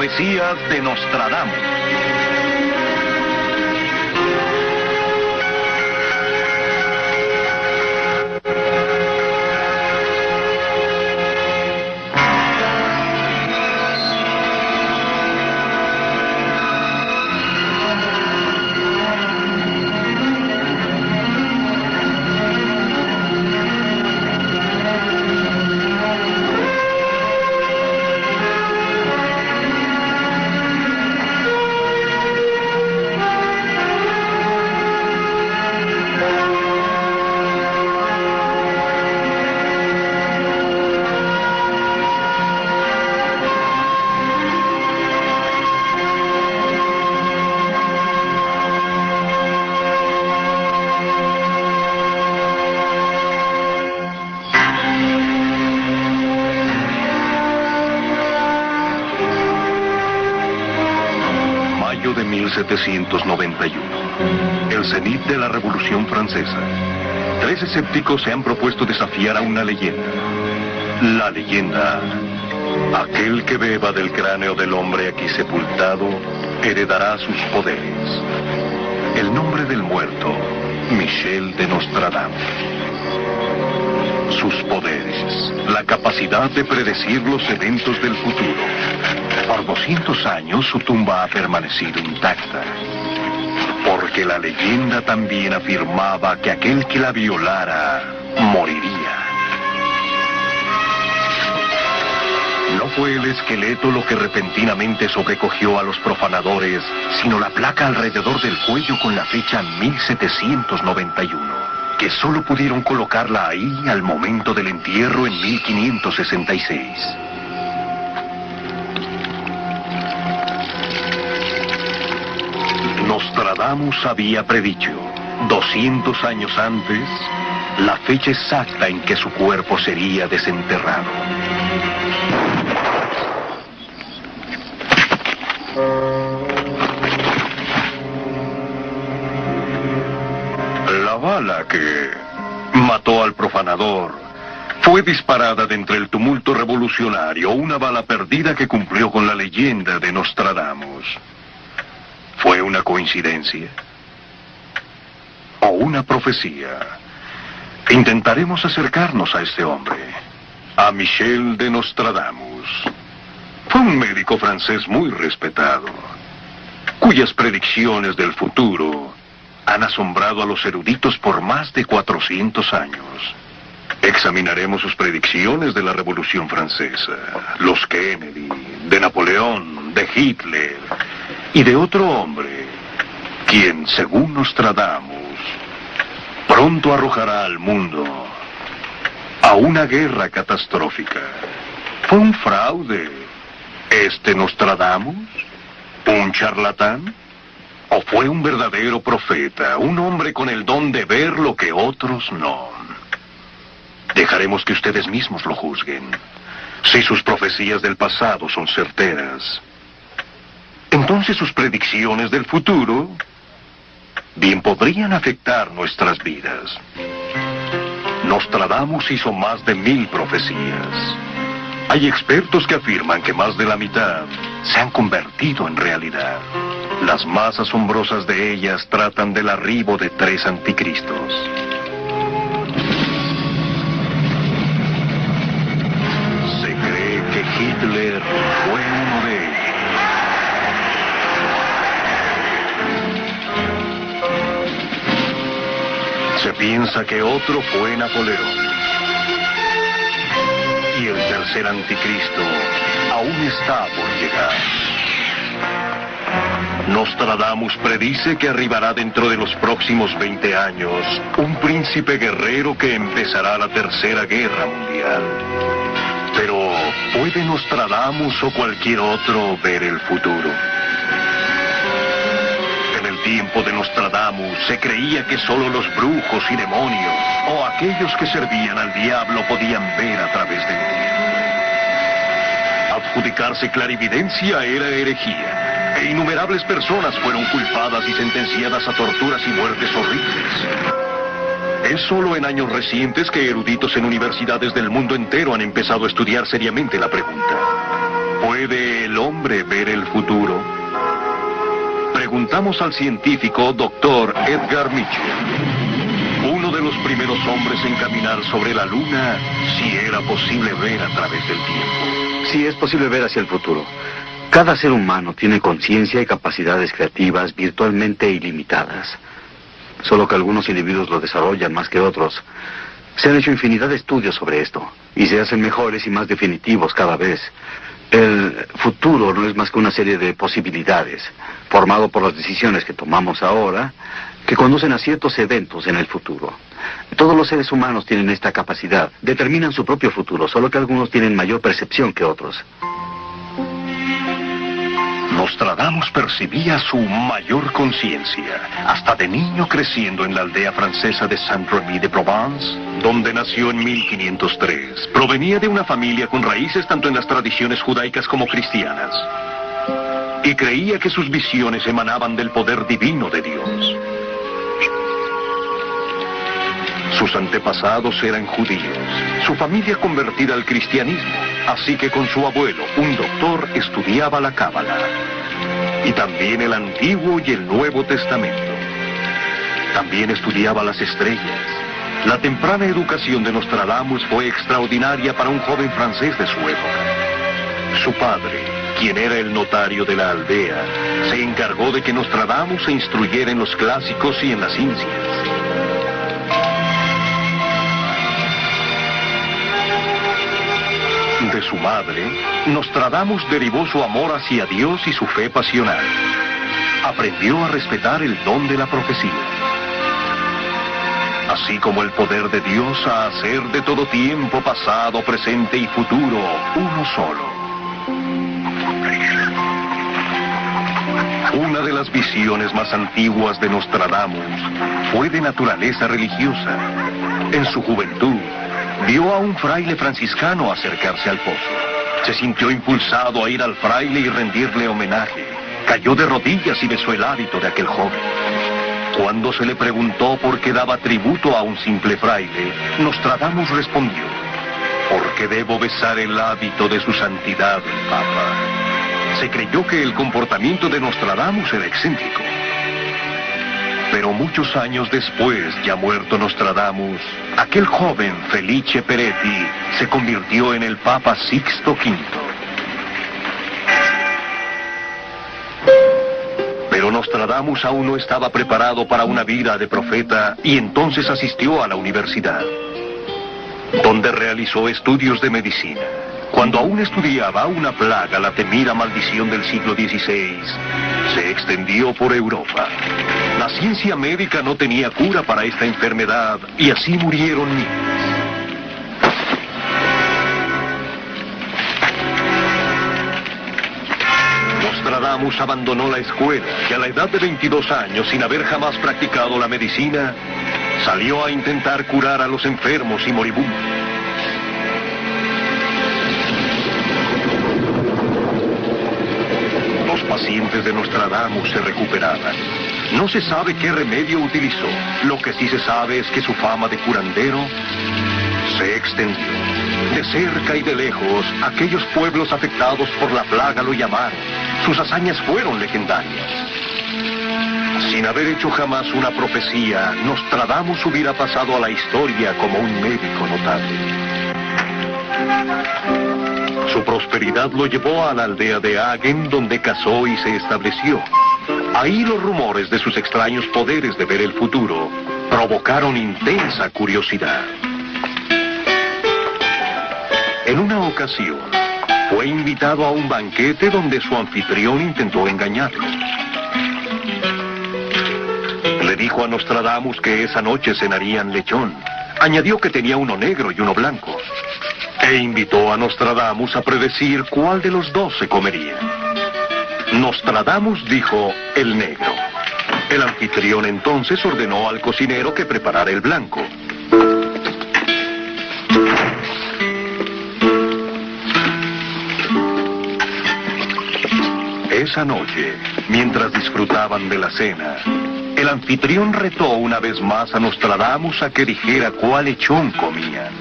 profecías de Nostradamus. De 1791, el cenit de la Revolución Francesa. 3 escépticos se han propuesto desafiar a una leyenda. La leyenda: aquel que beba del cráneo del hombre aquí sepultado heredará sus poderes. El nombre del muerto: Michel de Nostradamus. Sus poderes: la capacidad de predecir los eventos del futuro. Por 200 años su tumba ha permanecido intacta, porque la leyenda también afirmaba que aquel que la violara moriría. No fue el esqueleto lo que repentinamente sobrecogió a los profanadores, sino la placa alrededor del cuello con la fecha 1791, que solo pudieron colocarla ahí al momento del entierro en 1566. Nostradamus había predicho, 200 años antes, la fecha exacta en que su cuerpo sería desenterrado. La bala que mató al profanador fue disparada de entre el tumulto revolucionario, una bala perdida que cumplió con la leyenda de Nostradamus. ¿Fue una coincidencia? ¿O una profecía? Intentaremos acercarnos a este hombre, a Michel de Nostradamus. Fue un médico francés muy respetado, cuyas predicciones del futuro han asombrado a los eruditos por más de 400 años. Examinaremos sus predicciones de la Revolución Francesa, los Kennedy, de Napoleón, de Hitler y de otro hombre, quien, según Nostradamus, pronto arrojará al mundo a una guerra catastrófica. ¿Fue un fraude este Nostradamus? ¿Un charlatán? ¿O fue un verdadero profeta, un hombre con el don de ver lo que otros no? Dejaremos que ustedes mismos lo juzguen. Si sus profecías del pasado son certeras, entonces sus predicciones del futuro bien podrían afectar nuestras vidas. Nostradamus hizo más de 1000 profecías. Hay expertos que afirman que más de la mitad se han convertido en realidad. Las más asombrosas de ellas tratan del arribo de 3 anticristos. Se cree que Hitler fue uno de ellos. Se piensa que otro fue Napoleón. Y el tercer anticristo aún está por llegar. Nostradamus predice que arribará dentro de los próximos 20 años un príncipe guerrero que empezará la Tercera Guerra Mundial. Pero, ¿puede Nostradamus o cualquier otro ver el futuro? En el tiempo de Nostradamus se creía que solo los brujos y demonios o aquellos que servían al diablo podían ver a través del tiempo. Adjudicarse clarividencia era herejía. E innumerables personas fueron culpadas y sentenciadas a torturas y muertes horribles. Es solo en años recientes que eruditos en universidades del mundo entero han empezado a estudiar seriamente la pregunta: ¿puede ¿Puede el hombre ver el futuro? Preguntamos al científico Dr. Edgar Mitchell, uno de los primeros hombres en caminar sobre la Luna, si era posible ver a través del tiempo. Sí, es posible ver hacia el futuro. Cada ser humano tiene conciencia y capacidades creativas virtualmente ilimitadas. Solo que algunos individuos lo desarrollan más que otros. Se han hecho infinidad de estudios sobre esto, y se hacen mejores y más definitivos cada vez. El futuro no es más que una serie de posibilidades, formado por las decisiones que tomamos ahora, que conducen a ciertos eventos en el futuro. Todos los seres humanos tienen esta capacidad, determinan su propio futuro, solo que algunos tienen mayor percepción que otros. Nostradamus percibía su mayor conciencia, hasta de niño creciendo en la aldea francesa de Saint-Rémy de Provence, donde nació en 1503. Provenía de una familia con raíces tanto en las tradiciones judaicas como cristianas, y creía que sus visiones emanaban del poder divino de Dios. Sus antepasados eran judíos, su familia convertida al cristianismo, así que con su abuelo, un doctor, estudiaba la Cábala, y también el Antiguo y el Nuevo Testamento. También estudiaba las estrellas. La temprana educación de Nostradamus fue extraordinaria para un joven francés de su época. Su padre, quien era el notario de la aldea, se encargó de que Nostradamus se instruyera en los clásicos y en las ciencias. De su madre, Nostradamus derivó su amor hacia Dios y su fe pasional. Aprendió a respetar el don de la profecía, así como el poder de Dios a hacer de todo tiempo, pasado, presente y futuro, uno solo. Una de las visiones más antiguas de Nostradamus fue de naturaleza religiosa. En su juventud, vio a un fraile franciscano acercarse al pozo. Se sintió impulsado a ir al fraile y rendirle homenaje. Cayó de rodillas y besó el hábito de aquel joven. Cuando se le preguntó por qué daba tributo a un simple fraile, Nostradamus respondió: porque debo besar el hábito de su santidad, el Papa. Se creyó que el comportamiento de Nostradamus era excéntrico. Pero muchos años después, ya muerto Nostradamus, aquel joven Felice Peretti se convirtió en el Papa Sixto V. Pero Nostradamus aún no estaba preparado para una vida de profeta y entonces asistió a la universidad, donde realizó estudios de medicina. Cuando aún estudiaba, una plaga, la temida maldición del siglo XVI, se extendió por Europa. La ciencia médica no tenía cura para esta enfermedad y así murieron niños. Nostradamus abandonó la escuela y a la edad de 22 años, sin haber jamás practicado la medicina, salió a intentar curar a los enfermos y moribundos. Los pacientes de Nostradamus se recuperaban. No se sabe qué remedio utilizó. Lo que sí se sabe es que su fama de curandero se extendió. De cerca y de lejos, aquellos pueblos afectados por la plaga lo llamaron. Sus hazañas fueron legendarias. Sin haber hecho jamás una profecía, Nostradamus hubiera pasado a la historia como un médico notable. Su prosperidad lo llevó a la aldea de Hagen, donde casó y se estableció. Ahí los rumores de sus extraños poderes de ver el futuro provocaron intensa curiosidad. En una ocasión, fue invitado a un banquete donde su anfitrión intentó engañarlo. Le dijo a Nostradamus que esa noche cenarían lechón. Añadió que tenía uno negro y uno blanco. E invitó a Nostradamus a predecir cuál de los dos se comería. Nostradamus dijo el negro. El anfitrión entonces ordenó al cocinero que preparara el blanco. Esa noche, mientras disfrutaban de la cena, el anfitrión retó una vez más a Nostradamus a que dijera cuál lechón comían.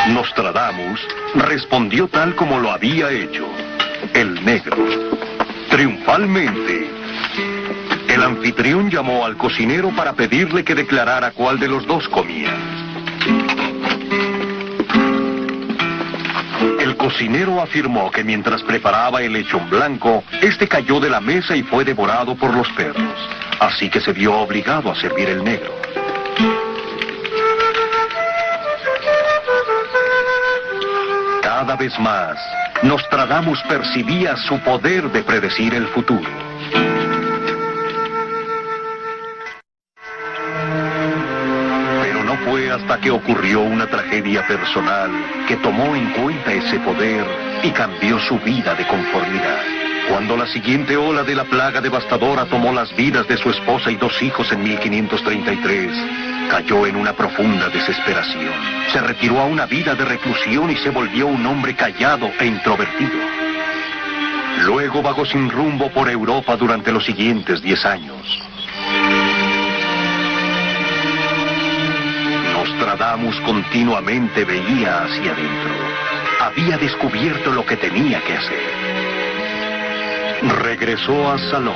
Nostradamus respondió tal como lo había hecho. El negro. Triunfalmente. El anfitrión llamó al cocinero para pedirle que declarara cuál de los dos comía. El cocinero afirmó que mientras preparaba el lechón blanco, este cayó de la mesa y fue devorado por los perros. Así que se vio obligado a servir el negro. Cada vez más, Nostradamus percibía su poder de predecir el futuro. Pero no fue hasta que ocurrió una tragedia personal que tomó en cuenta ese poder y cambió su vida de conformidad. Cuando la siguiente ola de la plaga devastadora tomó las vidas de su esposa y 2 hijos en 1533, cayó en una profunda desesperación. Se retiró a una vida de reclusión y se volvió un hombre callado e introvertido. Luego vagó sin rumbo por Europa durante los siguientes 10 años. Nostradamus continuamente veía hacia adentro. Había descubierto lo que tenía que hacer. Regresó a Salon,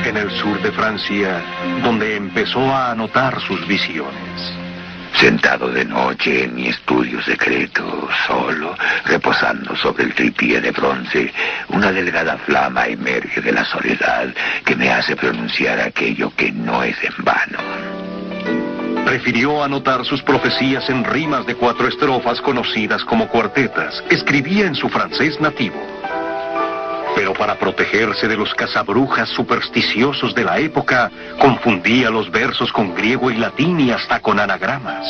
en el sur de Francia, donde empezó a anotar sus visiones. Sentado de noche en mi estudio secreto, solo, reposando sobre el tripié de bronce, una delgada flama emerge de la soledad que me hace pronunciar aquello que no es en vano. Prefirió anotar sus profecías en rimas de 4 estrofas conocidas como cuartetas. Escribía en su francés nativo. Pero para protegerse de los cazabrujas supersticiosos de la época, confundía los versos con griego y latín y hasta con anagramas.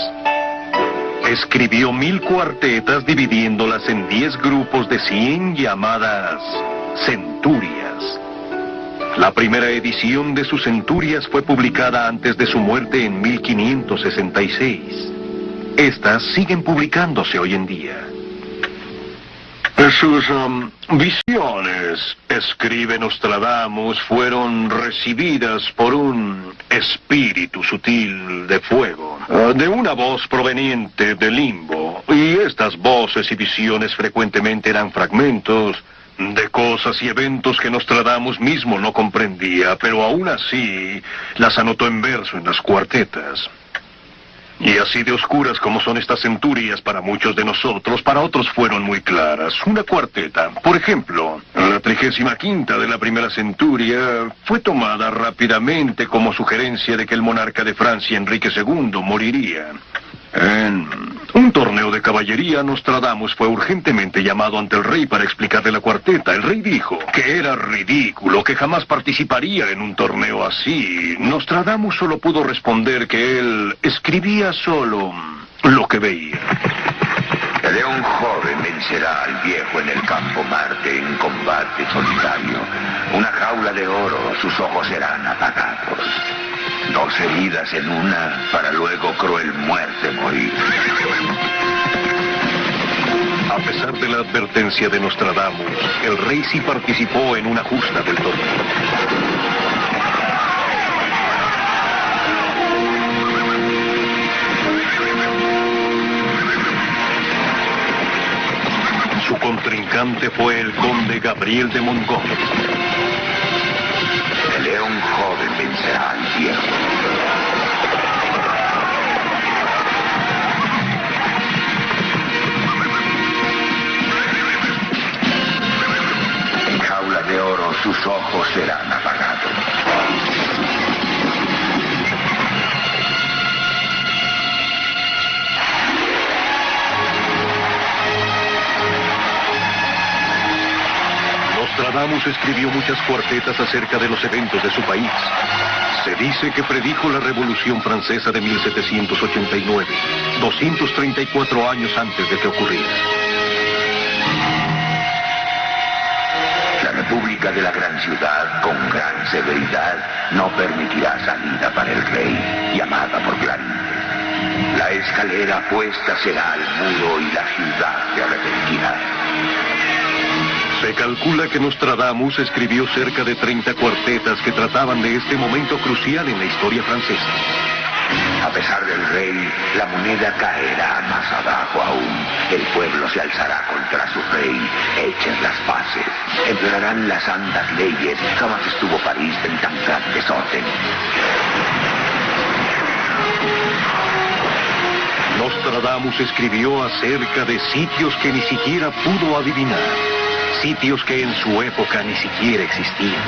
Escribió 1000 cuartetas dividiéndolas en 10 grupos de 100 llamadas centurias. La primera edición de sus centurias fue publicada antes de su muerte en 1566. Estas siguen publicándose hoy en día. Sus visiones, escribe Nostradamus, fueron recibidas por un espíritu sutil de fuego, de una voz proveniente del limbo, y estas voces y visiones frecuentemente eran fragmentos de cosas y eventos que Nostradamus mismo no comprendía, pero aún así las anotó en verso en las cuartetas. Y así de oscuras como son estas centurias para muchos de nosotros, para otros fueron muy claras. Una cuarteta, por ejemplo, la 35ª de la primera centuria, fue tomada rápidamente como sugerencia de que el monarca de Francia, Enrique II, moriría. En un torneo de caballería, Nostradamus fue urgentemente llamado ante el rey para explicarle la cuarteta. El rey dijo que era ridículo, que jamás participaría en un torneo así. Nostradamus solo pudo responder que él escribía solo lo que veía. El león joven vencerá al viejo en el campo Marte en combate solitario. Una jaula de oro, sus ojos serán apagados. 2 heridas en una, para luego cruel muerte morir. A pesar de la advertencia de Nostradamus, el rey sí participó en una justa del torneo. Su contrincante fue el conde Gabriel de Montgomery. El león joven vencerá al viejo. En jaula de oro sus ojos serán apagados. Nostradamus escribió muchas cuartetas acerca de los eventos de su país. Se dice que predijo la Revolución Francesa de 1789, 234 años antes de que ocurriera. La República de la gran ciudad, con gran severidad, no permitirá salida para el rey, llamada por Clarín. La escalera puesta será al muro y la ciudad se arrepentirá. Se calcula que Nostradamus escribió cerca de 30 cuartetas que trataban de este momento crucial en la historia francesa. A pesar del rey, la moneda caerá más abajo aún. El pueblo se alzará contra su rey, hechas las paces. Empeorarán las santas leyes. Jamás estuvo París en tan gran desorden. Nostradamus escribió acerca de sitios que ni siquiera pudo adivinar, sitios que en su época ni siquiera existían.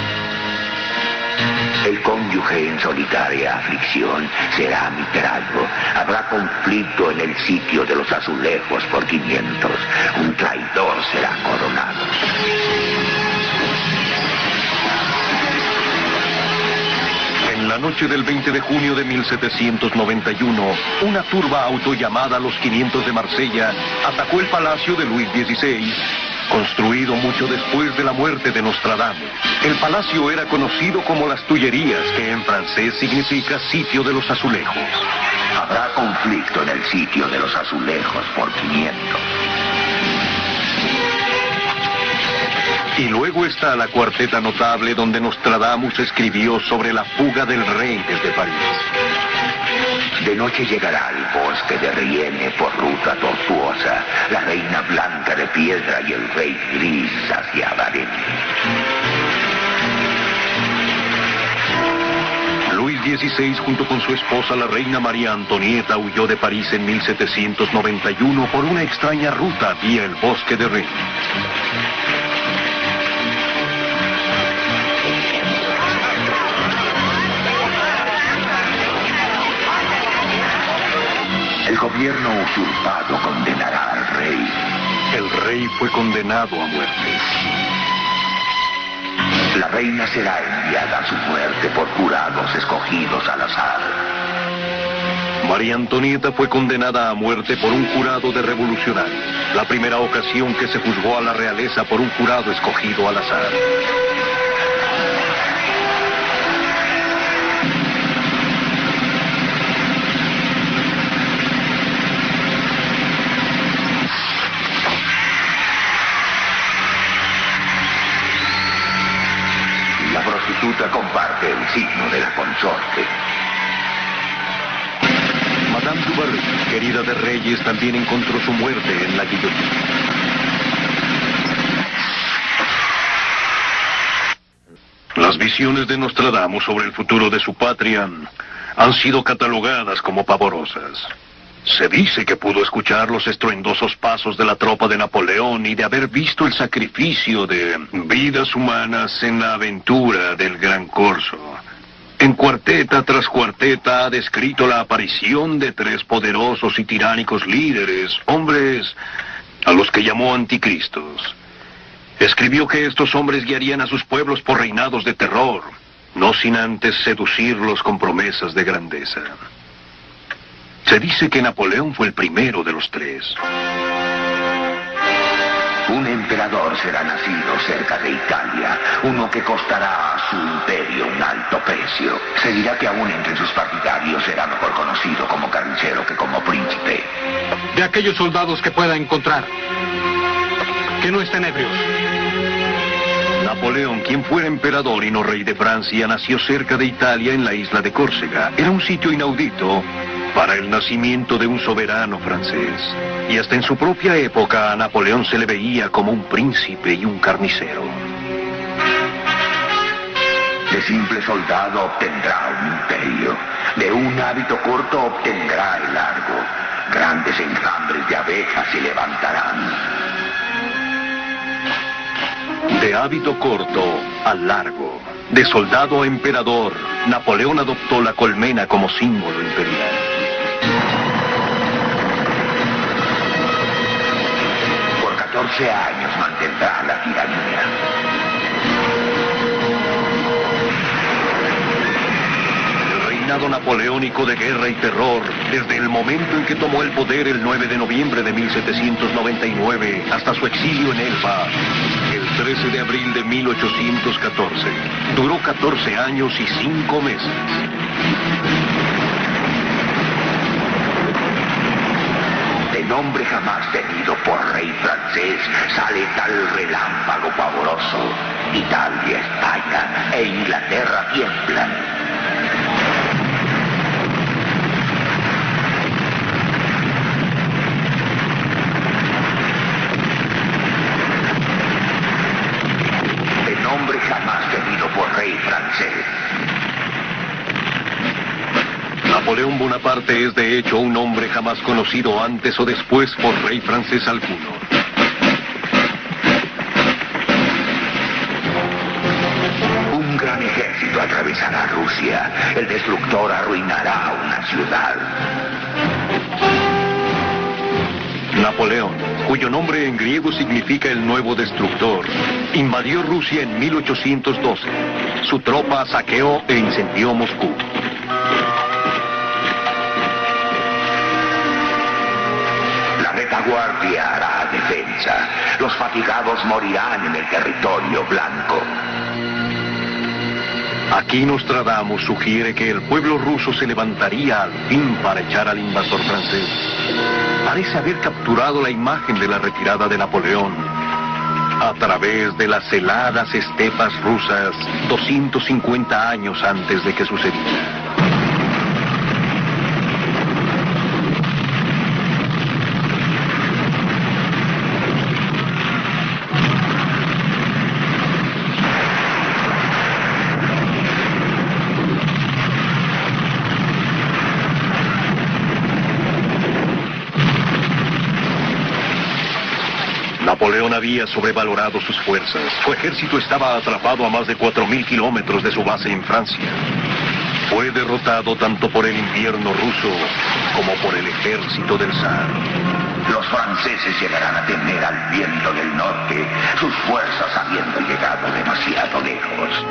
El cónyuge en solitaria aflicción será Miteraldo. Habrá conflicto en el sitio de los azulejos por 500. Un traidor será coronado. En la noche del 20 de junio de 1791, una turba auto llamada Los 500 de Marsella atacó el palacio de Luis XVI, construido mucho después de la muerte de Nostradamus. El palacio era conocido como las Tullerías, que en francés significa sitio de los azulejos. Habrá conflicto en el sitio de los azulejos por 500. Y luego está la cuarteta notable donde Nostradamus escribió sobre la fuga del rey desde París. De noche llegará al bosque de Riene por ruta tortuosa, la reina blanca de piedra y el rey gris hacia Varennes. Luis XVI, junto con su esposa, la reina María Antonieta, huyó de París en 1791 por una extraña ruta vía el bosque de Rennes. El gobierno usurpado condenará al rey. El rey fue condenado a muerte. La reina será enviada a su muerte por jurados escogidos al azar. María Antonieta fue condenada a muerte por un jurado de revolucionarios, la primera ocasión que se juzgó a la realeza por un jurado escogido al azar. La prostituta comparte el signo de la consorte. Madame du Barry, querida de Reyes, también encontró su muerte en la guillotina. Las visiones de Nostradamus sobre el futuro de su patria han sido catalogadas como pavorosas. Se dice que pudo escuchar los estruendosos pasos de la tropa de Napoleón y de haber visto el sacrificio de vidas humanas en la aventura del Gran Corso. En cuarteta tras cuarteta ha descrito la aparición de 3 poderosos y tiránicos líderes, hombres a los que llamó anticristos. Escribió que estos hombres guiarían a sus pueblos por reinados de terror, no sin antes seducirlos con promesas de grandeza. Se dice que Napoleón fue el primero de los 3. Un emperador será nacido cerca de Italia, uno que costará a su imperio un alto precio. Se dirá que aún entre sus partidarios será mejor conocido como carnicero que como príncipe. De aquellos soldados que pueda encontrar, que no estén ebrios. Napoleón, quien fuera emperador y no rey de Francia, nació cerca de Italia en la isla de Córcega. Era un sitio inaudito para el nacimiento de un soberano francés. Y hasta en su propia época a Napoleón se le veía como un príncipe y un carnicero. De simple soldado obtendrá un imperio. De un hábito corto obtendrá el largo. Grandes enjambres de abejas se levantarán. De hábito corto a largo, de soldado a emperador, Napoleón adoptó la colmena como símbolo imperial. Por 14 años mantendrá la tiranía. El reinado napoleónico de guerra y terror, desde el momento en que tomó el poder el 9 de noviembre de 1799 hasta su exilio en Elba, el 13 de abril de 1814, duró 14 años y 5 meses. De nombre jamás tenido por rey francés, sale tal relámpago pavoroso. Italia, España e Inglaterra tiemblan. Napoleón Bonaparte es de hecho un hombre jamás conocido antes o después por rey francés alguno. Un gran ejército atravesará Rusia. El destructor arruinará una ciudad. Napoleón, cuyo nombre en griego significa el nuevo destructor, invadió Rusia en 1812. Su tropa saqueó e incendió Moscú. La retaguardia hará defensa. Los fatigados morirán en el territorio blanco. Aquí Nostradamus sugiere que el pueblo ruso se levantaría al fin para echar al invasor francés. Parece haber capturado la imagen de la retirada de Napoleón a través de las heladas estepas rusas 250 años antes de que sucediera. Napoleón había sobrevalorado sus fuerzas. Su ejército estaba atrapado a más de 4.000 kilómetros de su base en Francia. Fue derrotado tanto por el invierno ruso como por el ejército del zar. Los franceses llegarán a temer al viento del norte, sus fuerzas habiendo llegado demasiado lejos.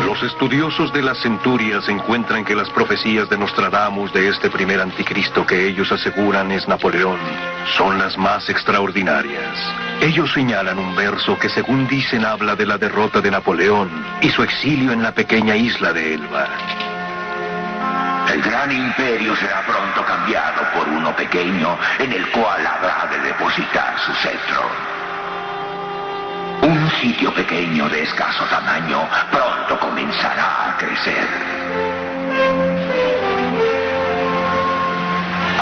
Los estudiosos de las centurias encuentran que las profecías de Nostradamus de este primer anticristo que ellos aseguran es Napoleón son las más extraordinarias. Ellos señalan un verso que según dicen habla de la derrota de Napoleón y su exilio en la pequeña isla de Elba. El gran imperio será pronto cambiado por uno pequeño en el cual habrá de depositar su cetro. Un sitio pequeño de escaso tamaño pronto comenzará a crecer.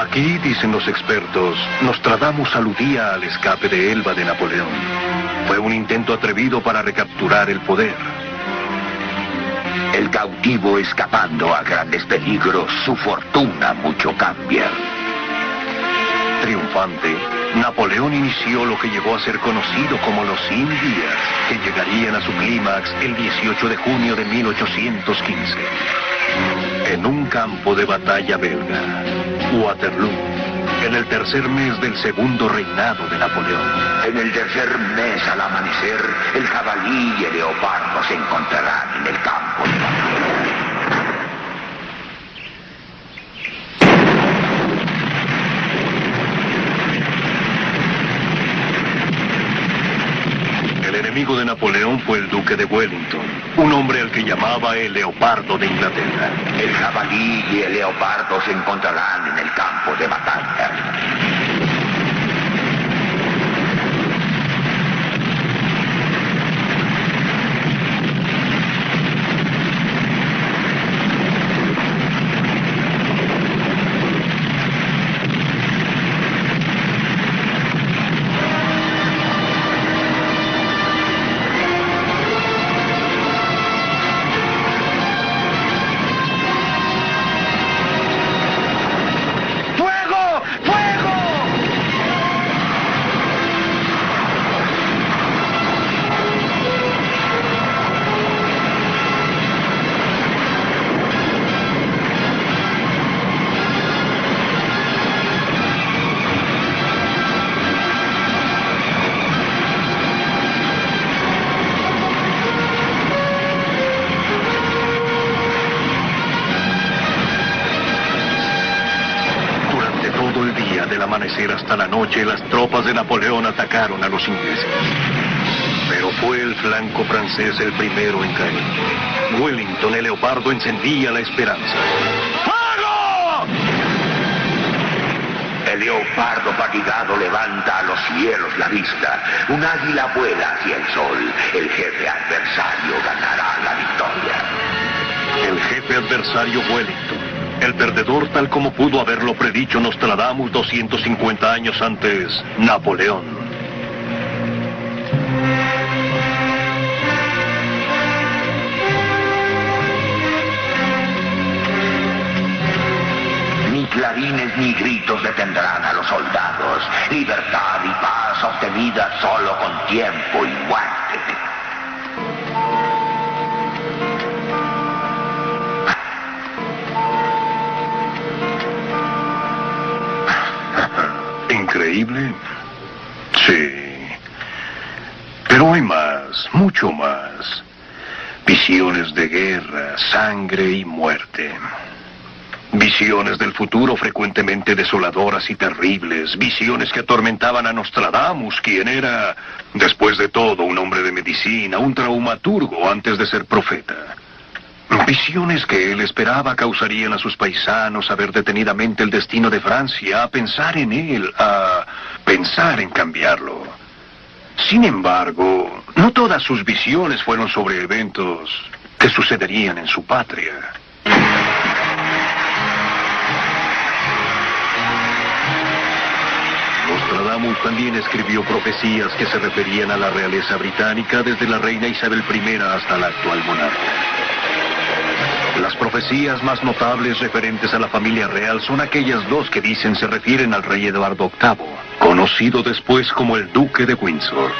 Aquí, dicen los expertos, Nostradamus aludía al escape de Elba de Napoleón. Fue un intento atrevido para recapturar el poder. El cautivo escapando a grandes peligros, su fortuna mucho cambia. Triunfante, Napoleón inició lo que llegó a ser conocido como los 100 días, que llegarían a su clímax el 18 de junio de 1815. En un campo de batalla belga, Waterloo, en el tercer mes del segundo reinado de Napoleón. En el tercer mes al amanecer, el jabalí y el leopardo se encontrarán en el campo de batalla. El enemigo de Napoleón fue el duque de Wellington, un hombre al que llamaba el leopardo de Inglaterra. El jabalí y el leopardo se encontrarán en el campo de batalla. Hasta la noche, las tropas de Napoleón atacaron a los ingleses. Pero fue el flanco francés el primero en caer. Wellington, el leopardo, encendía la esperanza. ¡Fuego! El leopardo fatigado levanta a los cielos la vista. Un águila vuela hacia el sol. El jefe adversario ganará la victoria. El jefe adversario Wellington. El perdedor tal como pudo haberlo predicho Nostradamus 250 años antes, Napoleón. clarines ni gritos detendrán a los soldados. Libertad y paz obtenida solo con tiempo y muerte. ¿Increíble? Sí. Pero hay más, mucho más. Visiones de guerra, sangre y muerte. Visiones del futuro frecuentemente desoladoras y terribles. Visiones que atormentaban a Nostradamus, quien era, después de todo, un hombre de medicina, un traumaturgo antes de ser profeta. Visiones que él esperaba causarían a sus paisanos a ver detenidamente el destino de Francia, a pensar en él, a pensar en cambiarlo. Sin embargo, no todas sus visiones fueron sobre eventos que sucederían en su patria. Nostradamus también escribió profecías que se referían a la realeza británica desde la reina Isabel I hasta la actual monarca. Las profecías más notables referentes a la familia real son aquellas dos que dicen se refieren al rey Eduardo VIII, conocido después como el Duque de Windsor.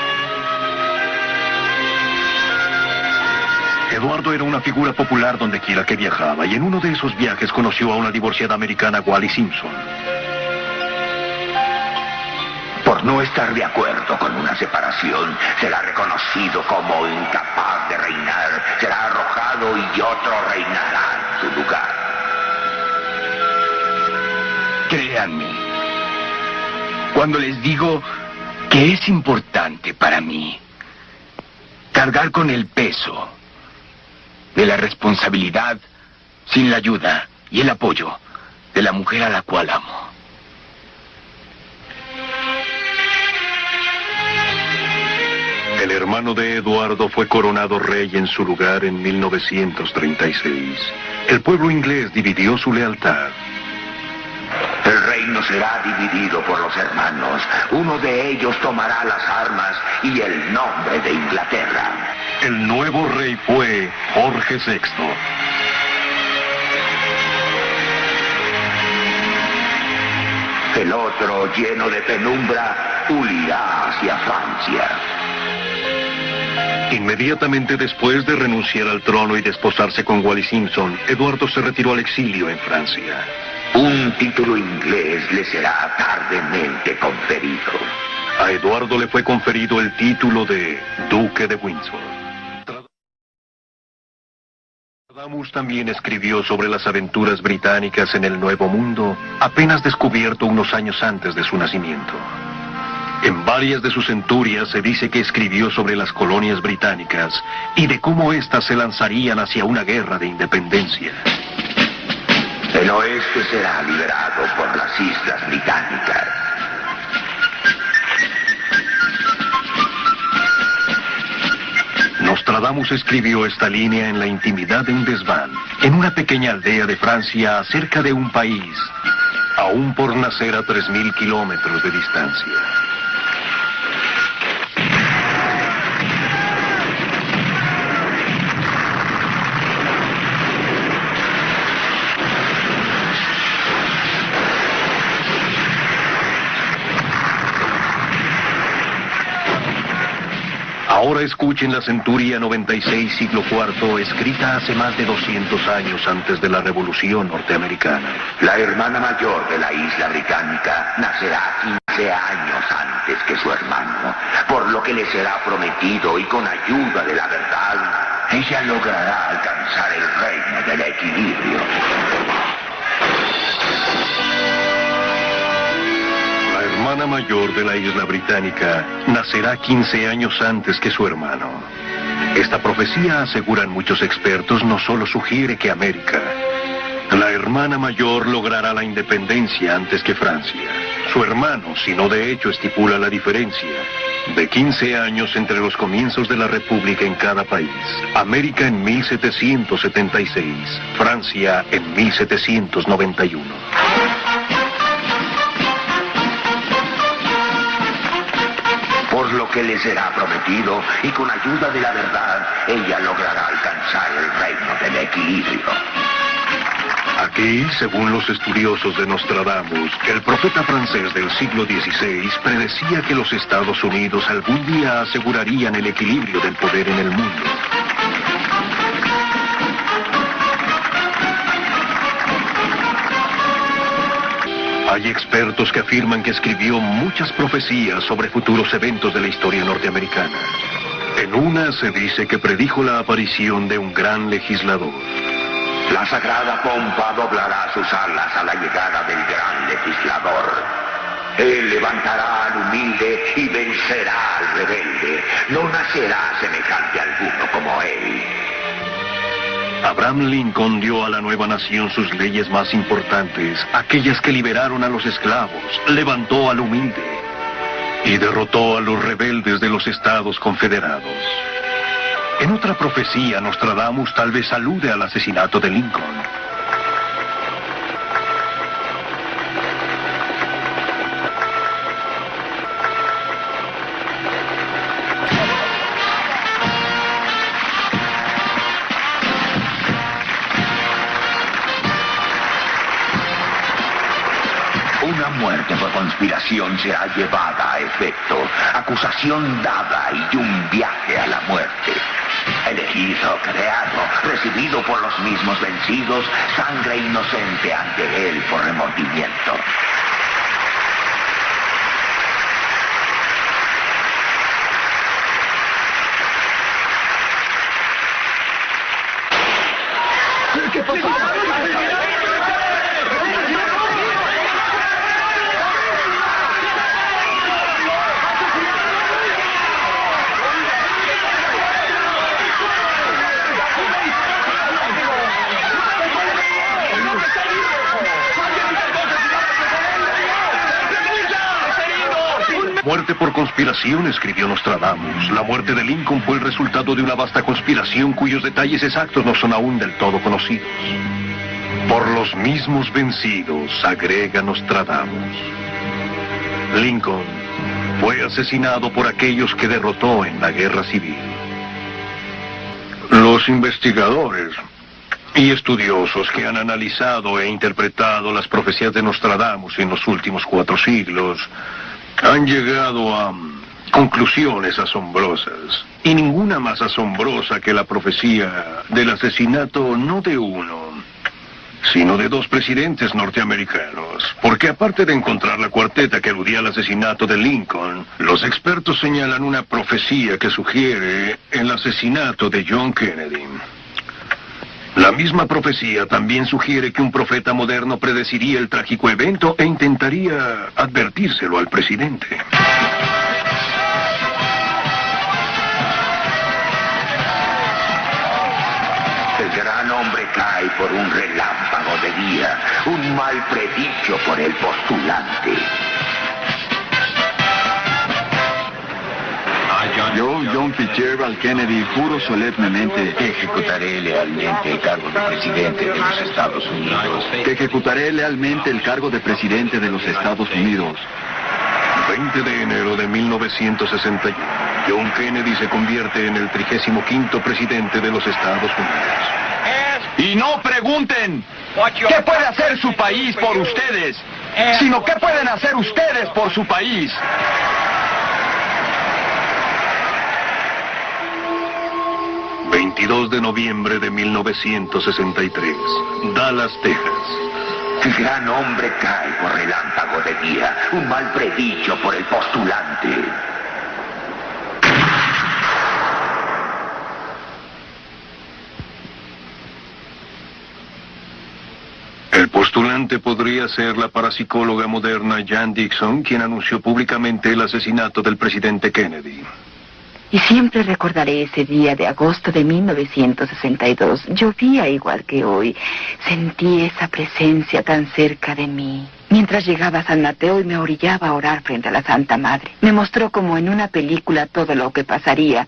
Eduardo era una figura popular donde quiera que viajaba, y en uno de esos viajes conoció a una divorciada americana, Wallis Simpson. Por no estar de acuerdo con una separación, será reconocido como incapaz de reinar, será arrojado y otro reinará en su lugar. Créanme, cuando les digo que es importante para mí cargar con el peso de la responsabilidad sin la ayuda y el apoyo de la mujer a la cual amo. El hermano de Eduardo fue coronado rey en su lugar en 1936. El pueblo inglés dividió su lealtad. El reino será dividido por los hermanos. Uno de ellos tomará las armas y el nombre de Inglaterra. El nuevo rey fue Jorge VI. El otro, lleno de penumbra, huirá hacia Francia. Inmediatamente después de renunciar al trono y desposarse con Wallis Simpson, Eduardo se retiró al exilio en Francia. Un título inglés le será tardemente conferido. A Eduardo le fue conferido el título de Duque de Windsor. Nostradamus también escribió sobre las aventuras británicas en el Nuevo Mundo, apenas descubierto unos años antes de su nacimiento. En varias de sus centurias se dice que escribió sobre las colonias británicas y de cómo éstas se lanzarían hacia una guerra de independencia. El oeste será liberado por las islas británicas. Nostradamus escribió esta línea en la intimidad de un desván, en una pequeña aldea de Francia, cerca de un país, aún por nacer a 3.000 kilómetros de distancia. Ahora escuchen la centuria 96, siglo IV, escrita hace más de 200 años antes de la Revolución Norteamericana. La hermana mayor de la isla británica nacerá 15 años antes que su hermano, por lo que le será prometido y con ayuda de la verdad, ella logrará alcanzar el reino del equilibrio. La hermana mayor de la isla británica nacerá 15 años antes que su hermano. Esta profecía, aseguran muchos expertos, no solo sugiere que América, la hermana mayor, logrará la independencia antes que Francia. Su hermano, sino de hecho estipula la diferencia de 15 años entre los comienzos de la República en cada país. América en 1776, Francia en 1791. Por lo que le será prometido y con ayuda de la verdad, ella logrará alcanzar el reino del equilibrio. Aquí, según los estudiosos de Nostradamus, el profeta francés del siglo XVI predecía que los Estados Unidos algún día asegurarían el equilibrio del poder en el mundo. Hay expertos que afirman que escribió muchas profecías sobre futuros eventos de la historia norteamericana. En una se dice que predijo la aparición de un gran legislador. La sagrada pompa doblará sus alas a la llegada del gran legislador. Él levantará al humilde y vencerá al rebelde. No nacerá semejante alguno como él. Abraham Lincoln dio a la nueva nación sus leyes más importantes, aquellas que liberaron a los esclavos, levantó al humilde y derrotó a los rebeldes de los Estados Confederados. En otra profecía, Nostradamus tal vez alude al asesinato de Lincoln. Una muerte por conspiración será llevada a efecto, acusación dada y un viaje a la muerte. Elegido, creado, recibido por los mismos vencidos, sangre inocente ante él por remordimiento. ¿Qué pasó? Muerte por conspiración, escribió Nostradamus. La muerte de Lincoln fue el resultado de una vasta conspiración cuyos detalles exactos no son aún del todo conocidos. Por los mismos vencidos, agrega Nostradamus. Lincoln fue asesinado por aquellos que derrotó en la guerra civil. Los investigadores y estudiosos que han analizado e interpretado las profecías de Nostradamus en los últimos 4 siglos han llegado a conclusiones asombrosas, y ninguna más asombrosa que la profecía del asesinato no de uno, sino de 2 presidentes norteamericanos. Porque aparte de encontrar la cuarteta que aludía al asesinato de Lincoln, los expertos señalan una profecía que sugiere el asesinato de John Kennedy. La misma profecía también sugiere que un profeta moderno predeciría el trágico evento e intentaría advertírselo al presidente. El gran hombre cae por un relámpago de día, un mal predicho por el postulante. Yo, John Fitzgerald Kennedy, juro solemnemente que ejecutaré lealmente el cargo de presidente de los Estados Unidos. que ejecutaré lealmente el cargo de presidente de los Estados Unidos. 20 de enero de 1961, John Kennedy se convierte en el 35º presidente de los Estados Unidos. Y no pregunten qué puede hacer su país por ustedes, sino qué pueden hacer ustedes por su país. ...22 de noviembre de 1963, Dallas, Texas. El gran hombre cae por relámpago de día, un mal predicho por el postulante. El postulante podría ser la parapsicóloga moderna Jan Dixon, quien anunció públicamente el asesinato del presidente Kennedy. Y siempre recordaré ese día de agosto de 1962. Llovía igual que hoy. Sentí esa presencia tan cerca de mí. Mientras llegaba a San Mateo y me orillaba a orar frente a la Santa Madre. Me mostró como en una película todo lo que pasaría.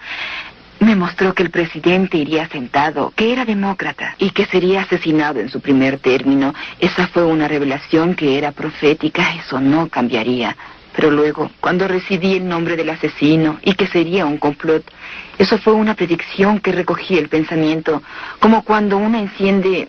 Me mostró que el presidente iría sentado, que era demócrata y que sería asesinado en su primer término. Esa fue una revelación que era profética. Eso no cambiaría. Pero luego, cuando recibí el nombre del asesino y que sería un complot, eso fue una predicción que recogí el pensamiento, como cuando uno enciende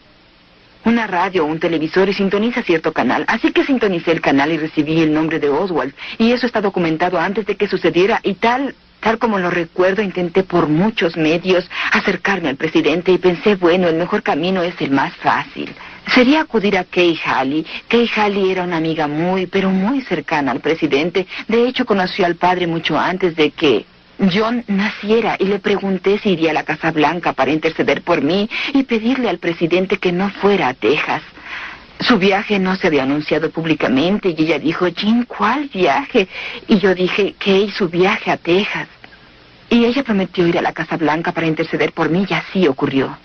una radio o un televisor y sintoniza cierto canal. Así que sintonicé el canal y recibí el nombre de Oswald. Y eso está documentado antes de que sucediera. Y tal como lo recuerdo, intenté por muchos medios acercarme al presidente y pensé, bueno, el mejor camino es el más fácil. Sería acudir a Kay Halley. Kay Halley era una amiga muy, pero muy cercana al presidente. De hecho, conoció al padre mucho antes de que John naciera y le pregunté si iría a la Casa Blanca para interceder por mí y pedirle al presidente que no fuera a Texas. Su viaje no se había anunciado públicamente y ella dijo, Jean, ¿cuál viaje? Y yo dije, Kay, su viaje a Texas. Y ella prometió ir a la Casa Blanca para interceder por mí y así ocurrió.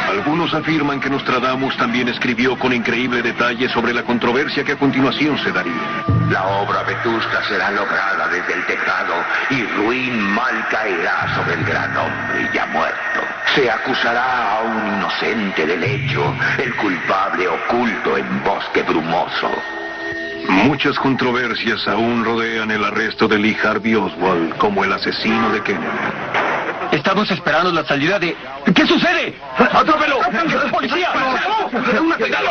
Algunos afirman que Nostradamus también escribió con increíble detalle sobre la controversia que a continuación se daría. La obra vetusta será lograda desde el tejado y ruin mal caerá sobre el gran hombre ya muerto. Se acusará a un inocente del hecho, el culpable oculto en bosque brumoso. Muchas controversias aún rodean el arresto de Lee Harvey Oswald como el asesino de Kennedy. Estamos esperando la salida de... ¿Qué sucede? ¡Atrápelo! ¡Policía! ¡Una cuidado!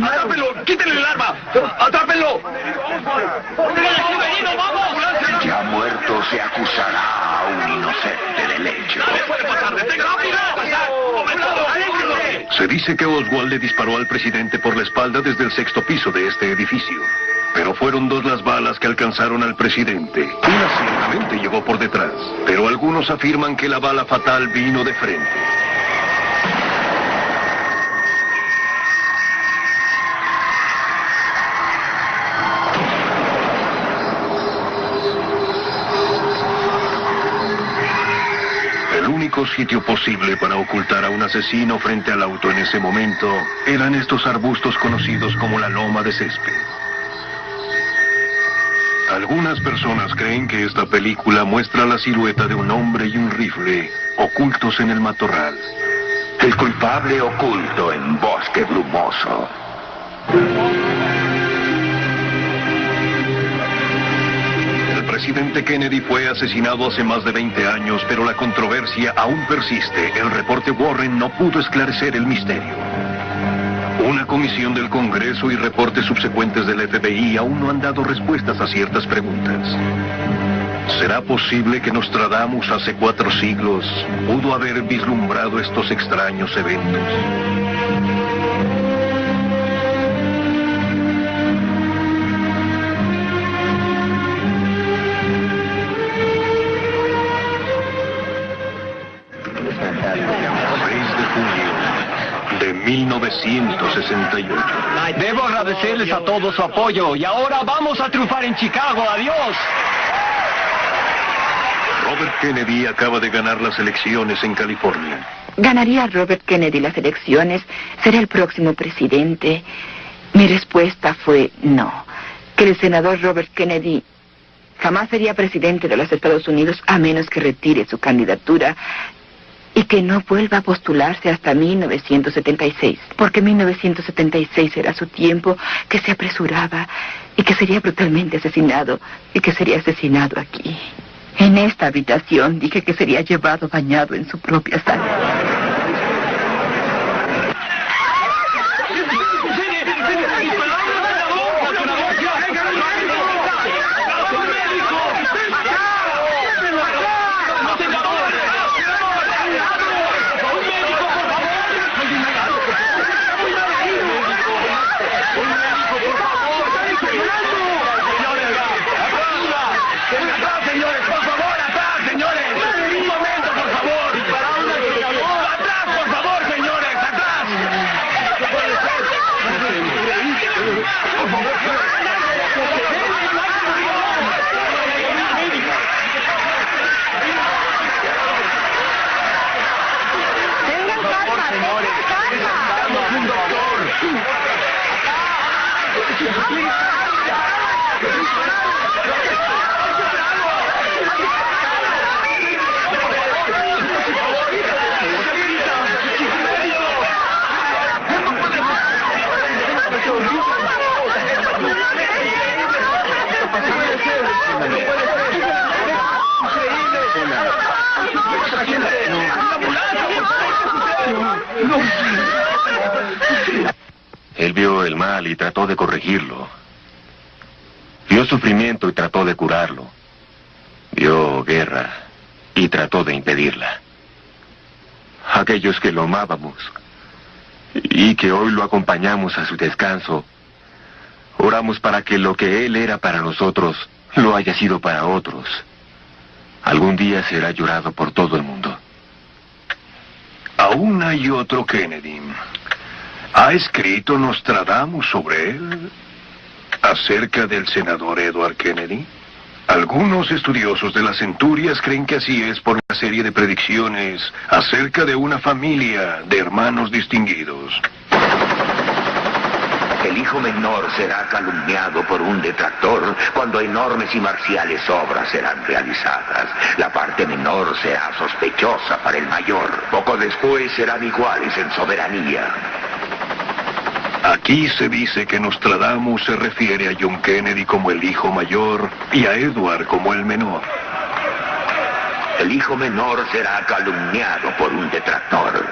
¡Atrápelo! ¡Quítenle el arma! ¡Atrápelo! Ya muerto se acusará a un inocente del hecho. Se dice que Oswald le disparó al presidente por la espalda desde el 6º piso de este edificio. Pero fueron 2 las balas que alcanzaron al presidente. Una ciertamente llegó por detrás, pero algunos afirman que la bala fatal vino de frente. El único sitio posible para ocultar a un asesino frente al auto en ese momento eran estos arbustos conocidos como la loma de césped. Algunas personas creen que esta película muestra la silueta de un hombre y un rifle ocultos en el matorral. El culpable oculto en bosque brumoso. El presidente Kennedy fue asesinado hace más de 20 años, pero la controversia aún persiste. El reporte Warren no pudo esclarecer el misterio. Una comisión del Congreso y reportes subsecuentes del FBI aún no han dado respuestas a ciertas preguntas. ¿Será posible que Nostradamus hace 4 siglos pudo haber vislumbrado estos extraños eventos? De 1968. Debo agradecerles a todos su apoyo y ahora vamos a triunfar en Chicago. ¡Adiós! Robert Kennedy acaba de ganar las elecciones en California. ¿Ganaría Robert Kennedy las elecciones? ¿Será el próximo presidente? Mi respuesta fue no. Que el senador Robert Kennedy jamás sería presidente de los Estados Unidos a menos que retire su candidatura y que no vuelva a postularse hasta 1976, porque 1976 era su tiempo, que se apresuraba y que sería brutalmente asesinado y que sería asesinado aquí. En esta habitación dije que sería llevado bañado en su propia sangre. Él vio el mal y trató de corregirlo. Vio sufrimiento y trató de curarlo. Vio guerra y trató de impedirla. Aquellos que lo amábamos y que hoy lo acompañamos a su descanso, oramos para que lo que él era para nosotros lo haya sido para otros. Algún día será llorado por todo el mundo. Aún hay otro Kennedy. ¿Ha escrito Nostradamus sobre él? ¿Acerca del senador Edward Kennedy? Algunos estudiosos de las centurias creen que así es por una serie de predicciones acerca de una familia de hermanos distinguidos. El hijo menor será calumniado por un detractor cuando enormes y marciales obras serán realizadas. La parte menor será sospechosa para el mayor. Poco después serán iguales en soberanía. Aquí se dice que Nostradamus se refiere a John Kennedy como el hijo mayor y a Edward como el menor. El hijo menor será calumniado por un detractor.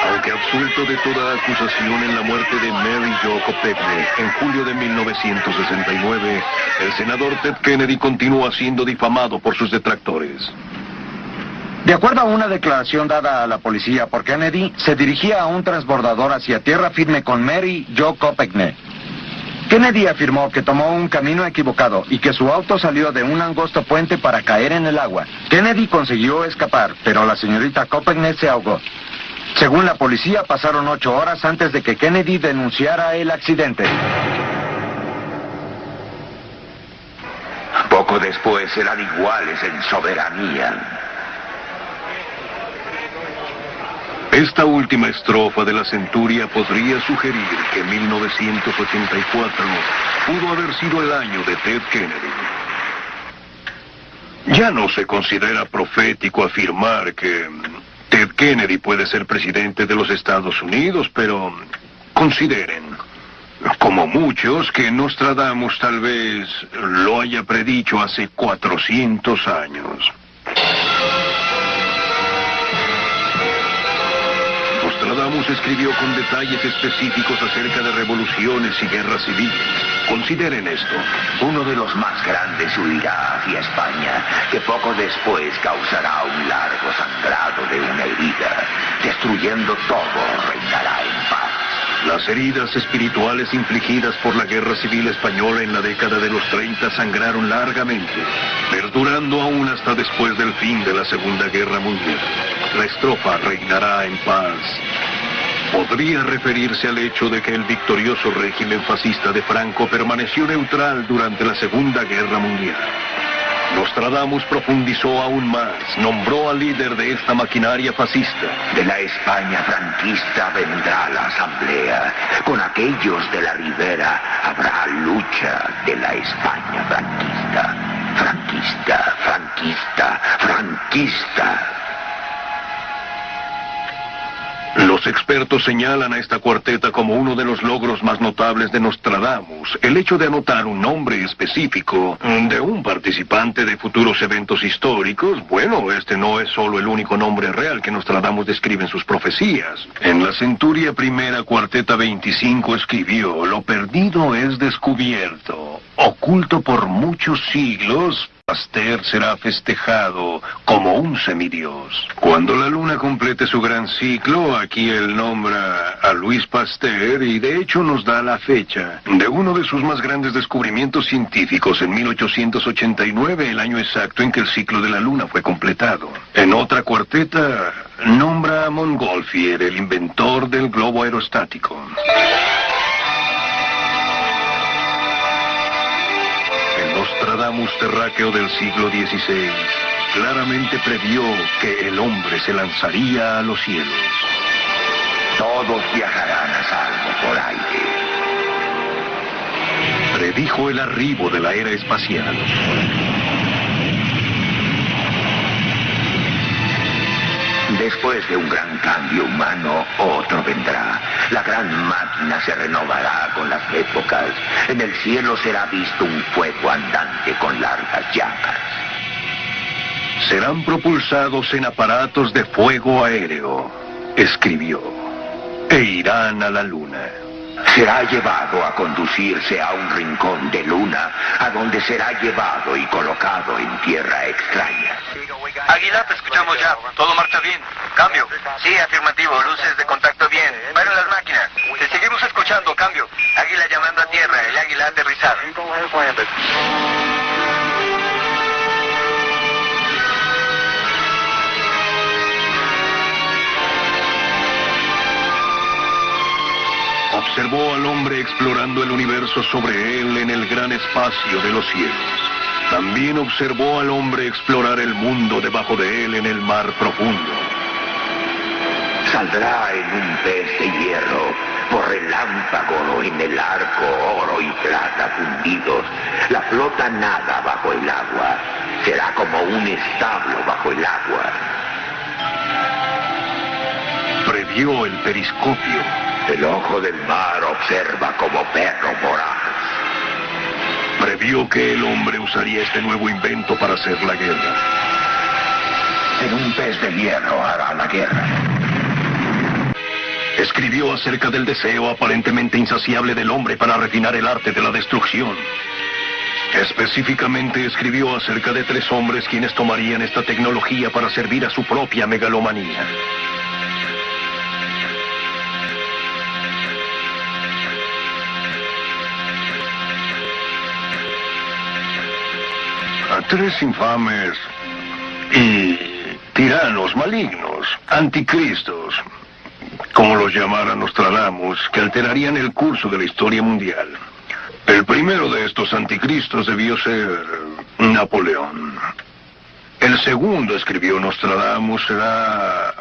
Aunque absuelto de toda acusación en la muerte de Mary Jo Kopechne en julio de 1969, el senador Ted Kennedy continúa siendo difamado por sus detractores. De acuerdo a una declaración dada a la policía por Kennedy, se dirigía a un transbordador hacia tierra firme con Mary Jo Kopechne. Kennedy afirmó que tomó un camino equivocado y que su auto salió de un angosto puente para caer en el agua. Kennedy consiguió escapar, pero la señorita Kopechne se ahogó. Según la policía, pasaron 8 horas antes de que Kennedy denunciara el accidente. Poco después serán iguales en soberanía. Esta última estrofa de la centuria podría sugerir que 1984 pudo haber sido el año de Ted Kennedy. Ya no se considera profético afirmar que Ted Kennedy puede ser presidente de los Estados Unidos, pero consideren, como muchos, que Nostradamus tal vez lo haya predicho hace 400 años. Nostradamus escribió con detalles específicos acerca de revoluciones y guerras civiles. Consideren esto. Uno de los más grandes huirá hacia España, que poco después causará un largo sangrado de una herida. Destruyendo todo, reinará en paz. Las heridas espirituales infligidas por la Guerra Civil Española en la década de los 30 sangraron largamente, perdurando aún hasta después del fin de la Segunda Guerra Mundial. La estrofa "reinará en paz" podría referirse al hecho de que el victorioso régimen fascista de Franco permaneció neutral durante la Segunda Guerra Mundial. Nostradamus profundizó aún más, nombró al líder de esta maquinaria fascista. De la España franquista vendrá la asamblea. Con aquellos de la ribera habrá lucha de la España franquista. Franquista, franquista, franquista. Los expertos señalan a esta cuarteta como uno de los logros más notables de Nostradamus. El hecho de anotar un nombre específico de un participante de futuros eventos históricos, bueno, este no es solo el único nombre real que Nostradamus describe en sus profecías. En la centuria primera, cuarteta 25 escribió: "Lo perdido es descubierto, oculto por muchos siglos. Pasteur será festejado como un semidios". Cuando la luna complete su gran ciclo, aquí él nombra a Louis Pasteur y de hecho nos da la fecha de uno de sus más grandes descubrimientos científicos en 1889, el año exacto en que el ciclo de la luna fue completado. En otra cuarteta nombra a Montgolfier, el inventor del globo aerostático. Nostradamus terráqueo del siglo XVI claramente previó que el hombre se lanzaría a los cielos. Todos viajarán a salvo por aire. Predijo el arribo de la era espacial. Después de un gran cambio humano, otro vendrá. La gran máquina se renovará con las épocas. En el cielo será visto un fuego andante con largas llamas. serán propulsados en aparatos de fuego aéreo, escribió, e irán a la luna. Será llevado a conducirse a un rincón de luna, a donde será llevado y colocado en tierra extraña. Águila, te escuchamos ya. Todo marcha bien. Cambio. Sí, afirmativo. Luces de contacto bien. Paren las máquinas. Te seguimos escuchando. Cambio. Águila llamando a tierra. El Águila ha aterrizado. Observó al hombre explorando el universo sobre él en el gran espacio de los cielos. También observó al hombre explorar el mundo debajo de él en el mar profundo. Saldrá en un pez de hierro, por relámpago en el arco, oro y plata fundidos. La flota nada bajo el agua. Será como un establo bajo el agua. Previó el periscopio. El ojo del mar observa como perro voraz. Previó que el hombre usaría este nuevo invento para hacer la guerra. En un pez de hierro hará la guerra. Escribió acerca del deseo aparentemente insaciable del hombre para refinar el arte de la destrucción. Específicamente escribió acerca de 3 hombres quienes tomarían esta tecnología para servir a su propia megalomanía. A 3 infames y tiranos malignos, anticristos, como los llamara Nostradamus, que alterarían el curso de la historia mundial. El primero de estos anticristos debió ser Napoleón. El segundo, escribió Nostradamus, será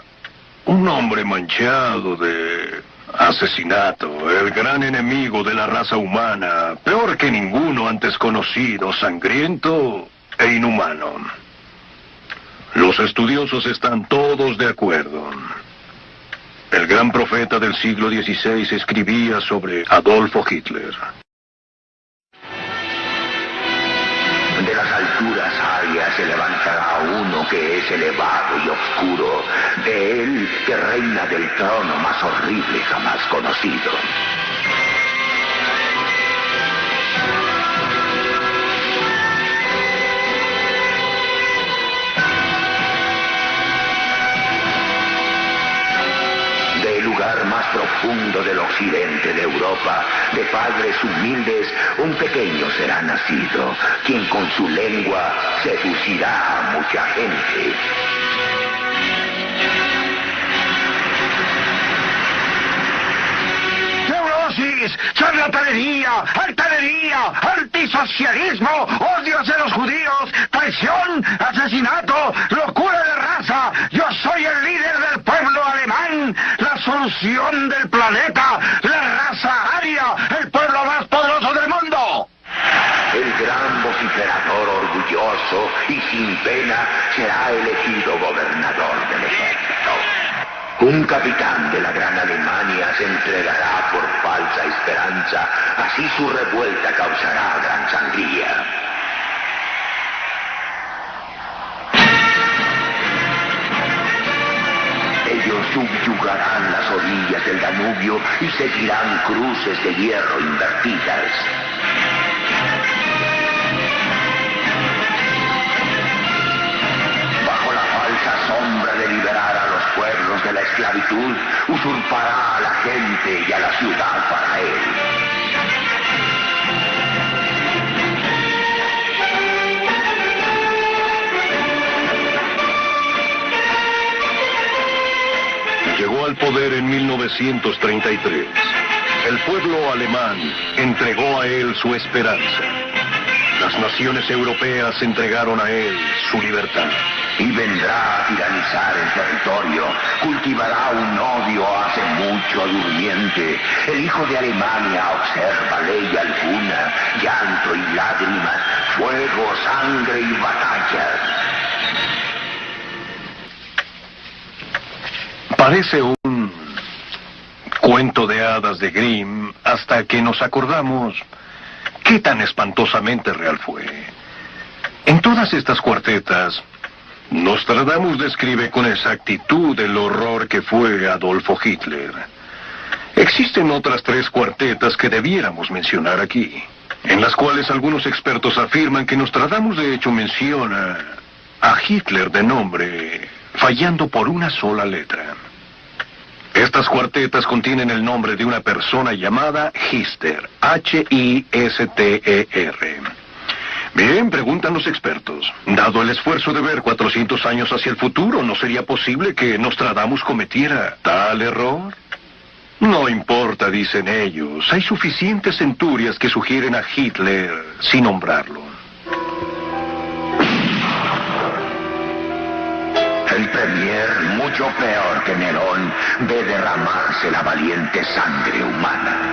un hombre manchado de asesinato, el gran enemigo de la raza humana, peor que ninguno antes conocido, sangriento e inhumano. Los estudiosos están todos de acuerdo. El gran profeta del siglo XVI escribía sobre Adolfo Hitler. De las alturas arias se levantará uno que es elevado y oscuro, de él que reina del trono más horrible jamás conocido. Más profundo del occidente de Europa, de padres humildes, un pequeño será nacido, quien con su lengua seducirá a mucha gente. Neurosis, charlatanería, altanería, antisocialismo, odio hacia los judíos, traición, asesinato, locura de raza. Yo soy el líder del pueblo alemán, la solución del planeta, la raza aria, el pueblo más poderoso del mundo. El gran vociferador orgulloso y sin pena será elegido gobernador del ejército. Un capitán de la gran Alemania se entregará por falsa esperanza, así su revuelta causará gran sangría. Ellos subyugarán las orillas del Danubio y seguirán cruces de hierro invertidas. Bajo la falsa sombra de liberar a los pueblos de la esclavitud, usurpará a la gente y a la ciudad para él. Llegó al poder en 1933. El pueblo alemán entregó a él su esperanza. Las naciones europeas entregaron a él su libertad. Y vendrá a tiranizar el territorio, cultivará un odio hace mucho durmiente. El hijo de Alemania observa ley alguna, llanto y lágrimas, fuego, sangre y batallas. Parece un cuento de hadas de Grimm hasta que nos acordamos qué tan espantosamente real fue. En todas estas cuartetas, Nostradamus describe con exactitud el horror que fue Adolfo Hitler. Existen otras 3 cuartetas que debiéramos mencionar aquí, en las cuales algunos expertos afirman que Nostradamus de hecho menciona a Hitler de nombre, fallando por una sola letra. Estas cuartetas contienen el nombre de una persona llamada Hister, H-I-S-T-E-R. Bien, preguntan los expertos. Dado el esfuerzo de ver 400 años hacia el futuro, ¿no sería posible que Nostradamus cometiera tal error? No importa, dicen ellos. Hay suficientes centurias que sugieren a Hitler sin nombrarlo. El Premier, mucho peor que Nerón, ve derramarse la valiente sangre humana.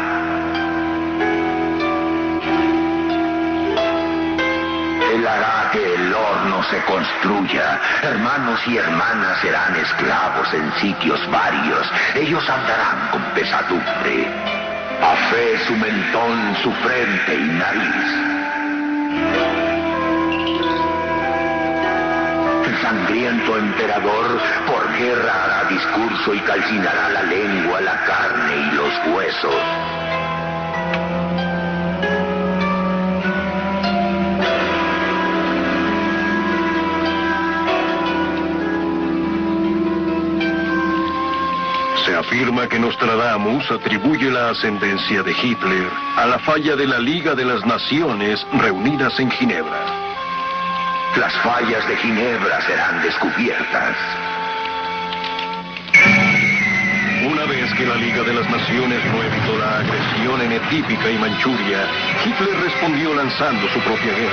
Él hará que el horno se construya. Hermanos y hermanas serán esclavos en sitios varios. Ellos andarán con pesadumbre. A fe su mentón, su frente y nariz. El sangriento emperador por guerra hará discurso y calcinará la lengua, la carne y los huesos. Se afirma que Nostradamus atribuye la ascendencia de Hitler a la falla de la Liga de las Naciones reunidas en Ginebra. Las fallas de Ginebra serán descubiertas. Una vez que la Liga de las Naciones no evitó la agresión en Etípica y Manchuria, Hitler respondió lanzando su propia guerra.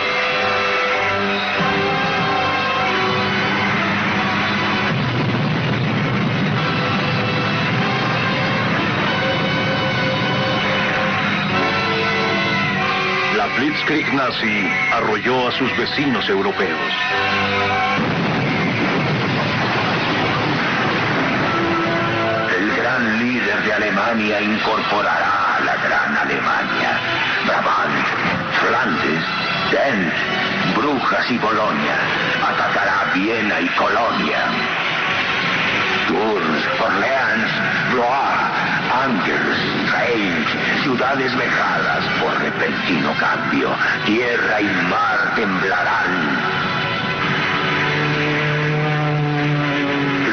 La Blitzkrieg nazi arrolló a sus vecinos europeos. El gran líder de Alemania incorporará a la gran Alemania. Brabant, Flandes, Dent, Brujas y Bolonia. Atacará Viena y Colonia. Tours, Orleans, Blois, Angers, Reims, ciudades vejadas por repentino cambio. Tierra y mar temblarán.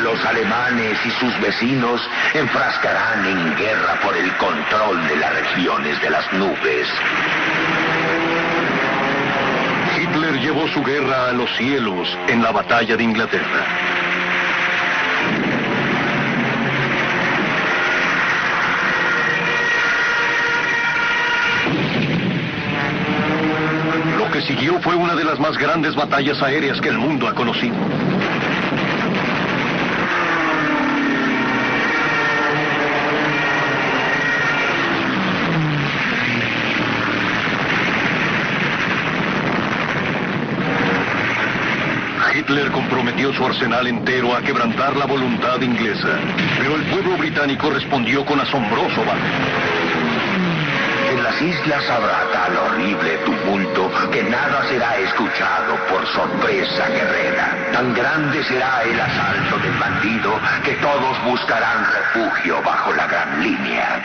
Los alemanes y sus vecinos enfrascarán en guerra por el control de las regiones de las nubes. Hitler llevó su guerra a los cielos en la batalla de Inglaterra. Lo que siguió fue una de las más grandes batallas aéreas que el mundo ha conocido. Hitler comprometió su arsenal entero a quebrantar la voluntad inglesa, pero el pueblo británico respondió con asombroso valor. En las islas habrá tal horrible tumulto que nada será escuchado por sorpresa guerrera. Tan grande será el asalto del bandido que todos buscarán refugio bajo la gran línea.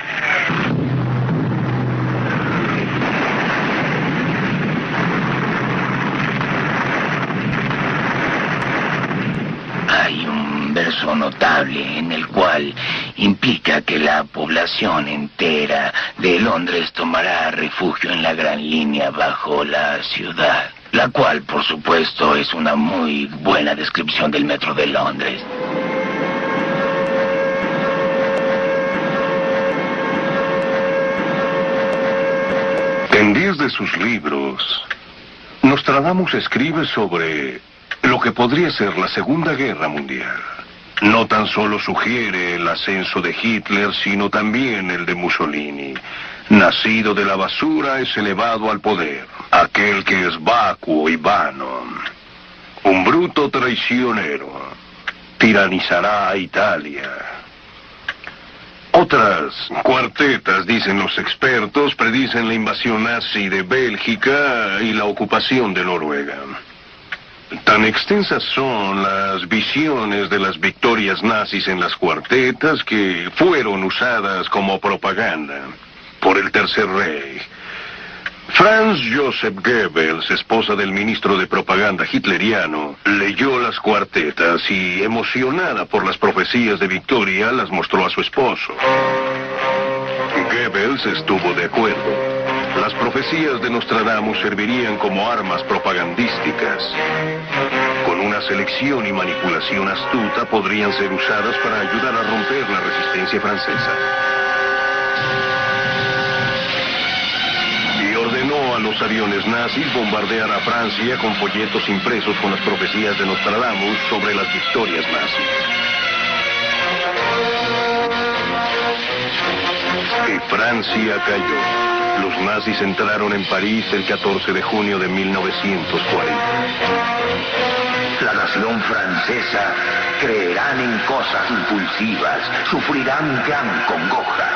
Hay un verso notable en el cual implica que la población entera de Londres tomará refugio en la gran línea bajo la ciudad, la cual, por supuesto, es una muy buena descripción del metro de Londres. En 10 de sus libros, Nostradamus escribe sobre lo que podría ser la Segunda Guerra Mundial. No tan solo sugiere el ascenso de Hitler, sino también el de Mussolini. Nacido de la basura es elevado al poder. Aquel que es vacuo y vano, un bruto traicionero, tiranizará a Italia. Otras cuartetas, dicen los expertos, predicen la invasión nazi de Bélgica y la ocupación de Noruega. Tan extensas son las visiones de las victorias nazis en las cuartetas que fueron usadas como propaganda por el Tercer Reich. Franz Joseph Goebbels, esposa del ministro de propaganda hitleriano, leyó las cuartetas y, emocionada por las profecías de victoria, las mostró a su esposo. Goebbels estuvo de acuerdo. Las profecías de Nostradamus servirían como armas propagandísticas. Con una selección y manipulación astuta podrían ser usadas para ayudar a romper la resistencia francesa. Y ordenó a los aviones nazis bombardear a Francia con folletos impresos con las profecías de Nostradamus sobre las victorias nazis. Y Francia cayó. Los nazis entraron en París el 14 de junio de 1940. La nación francesa creerán en cosas impulsivas, sufrirán gran congoja.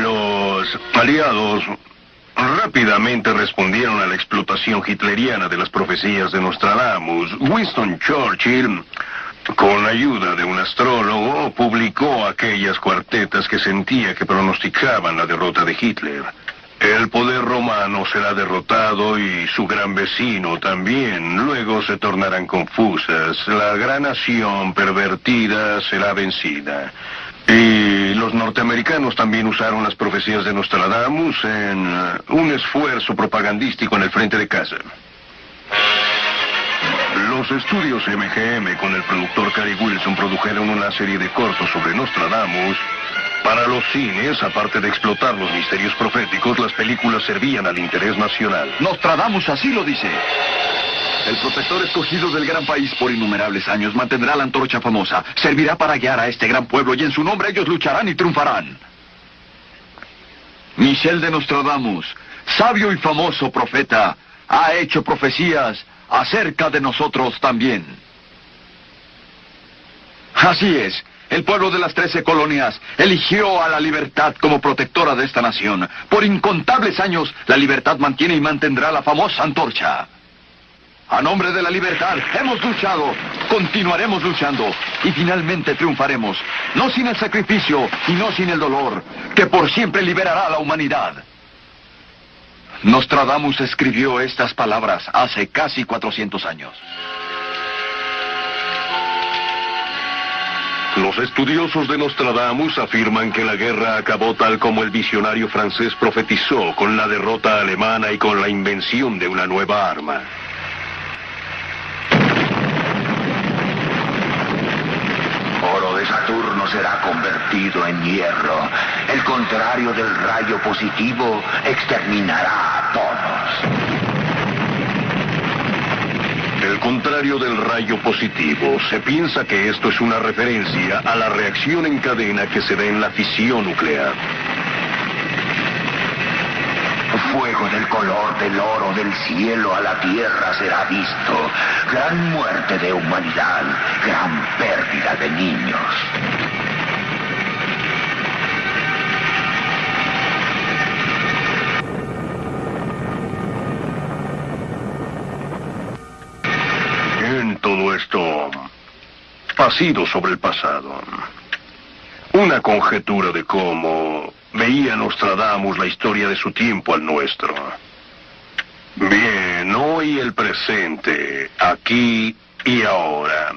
Los aliados rápidamente respondieron a la explotación hitleriana de las profecías de Nostradamus. Winston Churchill, con ayuda de un astrólogo, publicó aquellas cuartetas que sentía que pronosticaban la derrota de Hitler. El poder romano será derrotado y su gran vecino también. Luego se tornarán confusas. La gran nación pervertida será vencida. Y los norteamericanos también usaron las profecías de Nostradamus en un esfuerzo propagandístico en el frente de casa. Los estudios MGM con el productor Cary Wilson produjeron una serie de cortos sobre Nostradamus. Para los cines, aparte de explotar los misterios proféticos, las películas servían al interés nacional. Nostradamus así lo dice. El protector escogido del gran país por innumerables años mantendrá la antorcha famosa. Servirá para guiar a este gran pueblo y en su nombre ellos lucharán y triunfarán. Michel de Nostradamus, sabio y famoso profeta, ha hecho profecías acerca de nosotros también. Así es, el pueblo de las 13 colonias eligió a la libertad como protectora de esta nación. Por incontables años, la libertad mantiene y mantendrá la famosa antorcha. A nombre de la libertad hemos luchado, continuaremos luchando y finalmente triunfaremos, no sin el sacrificio y no sin el dolor, que por siempre liberará a la humanidad. Nostradamus escribió estas palabras hace casi 400 años. Los estudiosos de Nostradamus afirman que la guerra acabó tal como el visionario francés profetizó, con la derrota alemana y con la invención de una nueva arma. Oro de Saturno será convertido en hierro. El contrario del rayo positivo exterminará a todos. El contrario del rayo positivo, se piensa que esto es una referencia a la reacción en cadena que se da en la fisión nuclear. Fuego del color del oro del cielo a la tierra será visto. Gran muerte de humanidad, gran pérdida de niños. En todo esto ha sido sobre el pasado. Una conjetura de cómo veía Nostradamus la historia de su tiempo al nuestro. Bien, hoy el presente, aquí y ahora.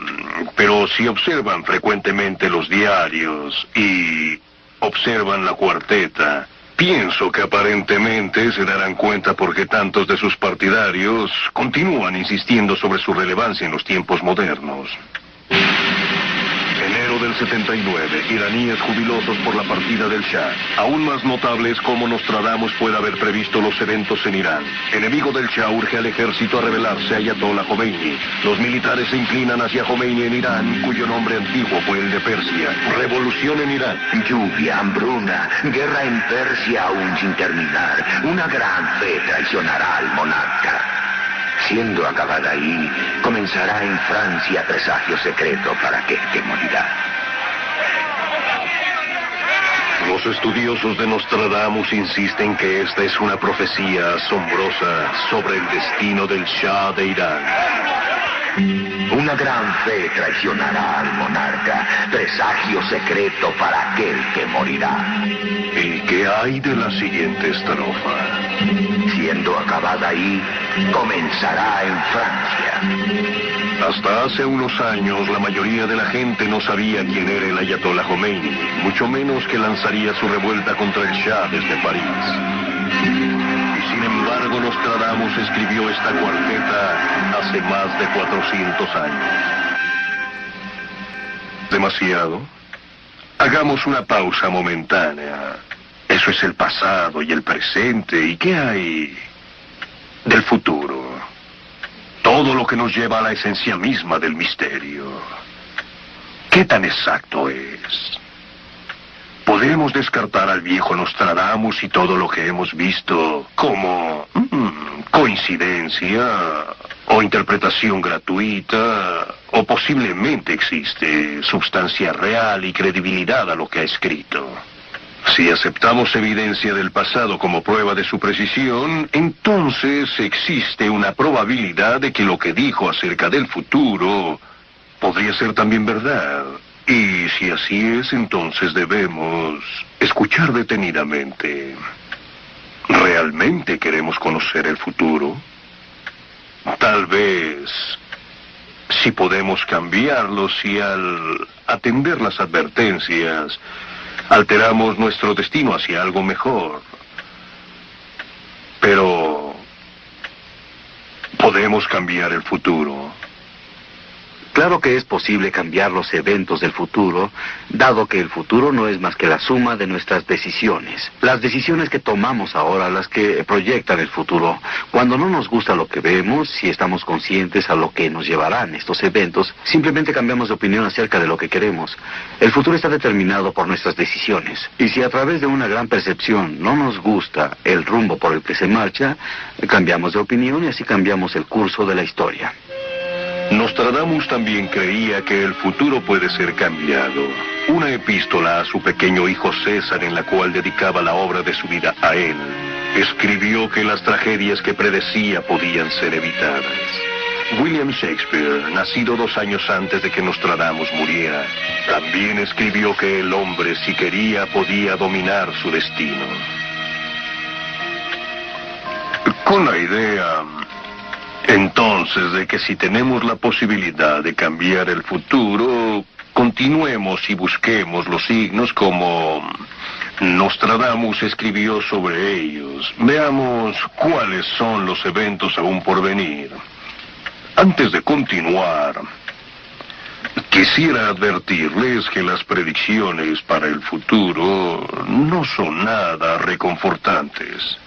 Pero si observan frecuentemente los diarios y observan la cuarteta, pienso que aparentemente se darán cuenta por qué tantos de sus partidarios continúan insistiendo sobre su relevancia en los tiempos modernos. Enero del 79, iraníes jubilosos por la partida del Shah. Aún más notable es cómo Nostradamus puede haber previsto los eventos en Irán. Enemigo del Shah urge al ejército a rebelarse a Ayatollah Khomeini. Los militares se inclinan hacia Khomeini en Irán, cuyo nombre antiguo fue el de Persia. Revolución en Irán. Lluvia, hambruna, guerra en Persia aún sin terminar. Una gran fe traicionará al monarca. Siendo acabada ahí, comenzará en Francia presagio secreto para que morirá. Los estudiosos de Nostradamus insisten que esta es una profecía asombrosa sobre el destino del Shah de Irán. Una gran fe traicionará al monarca, presagio secreto para aquel que morirá. ¿Y qué hay de la siguiente estrofa? Siendo acabada ahí, comenzará en Francia. Hasta hace unos años, la mayoría de la gente no sabía quién era el Ayatollah Khomeini, mucho menos que lanzaría su revuelta contra el Shah desde París. Y sin embargo, Nostradamus escribió esta cuarteta hace más de 400 años. ¿Demasiado? Hagamos una pausa momentánea. Eso es el pasado y el presente. ¿Y qué hay del futuro? Todo lo que nos lleva a la esencia misma del misterio. ¿Qué tan exacto es? ¿Podemos descartar al viejo Nostradamus y todo lo que hemos visto como coincidencia o interpretación gratuita? ¿O posiblemente existe sustancia real y credibilidad a lo que ha escrito? Si aceptamos evidencia del pasado como prueba de su precisión, entonces existe una probabilidad de que lo que dijo acerca del futuro podría ser también verdad. Y si así es, entonces debemos escuchar detenidamente. ¿Realmente queremos conocer el futuro? Tal vez, si podemos cambiarlo, si al atender las advertencias alteramos nuestro destino hacia algo mejor. Pero ¿podemos cambiar el futuro? Claro que es posible cambiar los eventos del futuro, dado que el futuro no es más que la suma de nuestras decisiones. Las decisiones que tomamos ahora, las que proyectan el futuro. Cuando no nos gusta lo que vemos, si estamos conscientes a lo que nos llevarán estos eventos, simplemente cambiamos de opinión acerca de lo que queremos. El futuro está determinado por nuestras decisiones. Y si a través de una gran percepción no nos gusta el rumbo por el que se marcha, cambiamos de opinión y así cambiamos el curso de la historia. Nostradamus también creía que el futuro puede ser cambiado. Una epístola a su pequeño hijo César, en la cual dedicaba la obra de su vida a él, escribió que las tragedias que predecía podían ser evitadas. William Shakespeare, nacido 2 años antes de que Nostradamus muriera, también escribió que el hombre, si quería, podía dominar su destino. Con la idea entonces de que si tenemos la posibilidad de cambiar el futuro, continuemos y busquemos los signos como Nostradamus escribió sobre ellos. Veamos cuáles son los eventos aún por venir. Antes de continuar, quisiera advertirles que las predicciones para el futuro no son nada reconfortantes.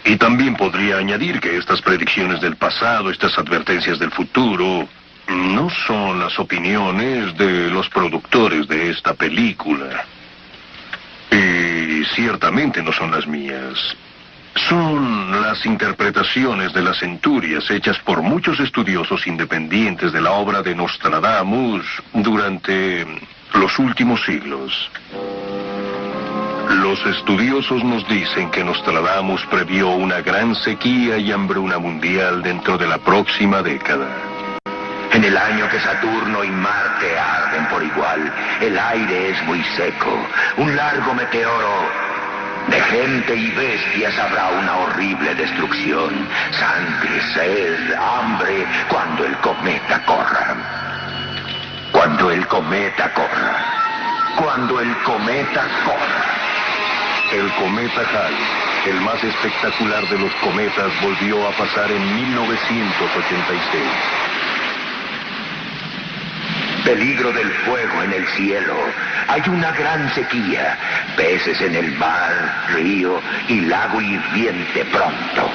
Y también podría añadir que estas predicciones del pasado, estas advertencias del futuro, no son las opiniones de los productores de esta película. Y ciertamente no son las mías. Son las interpretaciones de las centurias hechas por muchos estudiosos independientes de la obra de Nostradamus durante los últimos siglos. Los estudiosos nos dicen que Nostradamus previó una gran sequía y hambruna mundial dentro de la próxima década. En el año que Saturno y Marte arden por igual, el aire es muy seco. Un largo meteoro de gente y bestias habrá una horrible destrucción. Sangre, sed, hambre, cuando el cometa corra. Cuando el cometa corra. Cuando el cometa corra. El cometa Halley, el más espectacular de los cometas, volvió a pasar en 1986. Peligro del fuego en el cielo. Hay una gran sequía. Peces en el mar, río y lago hirviente pronto.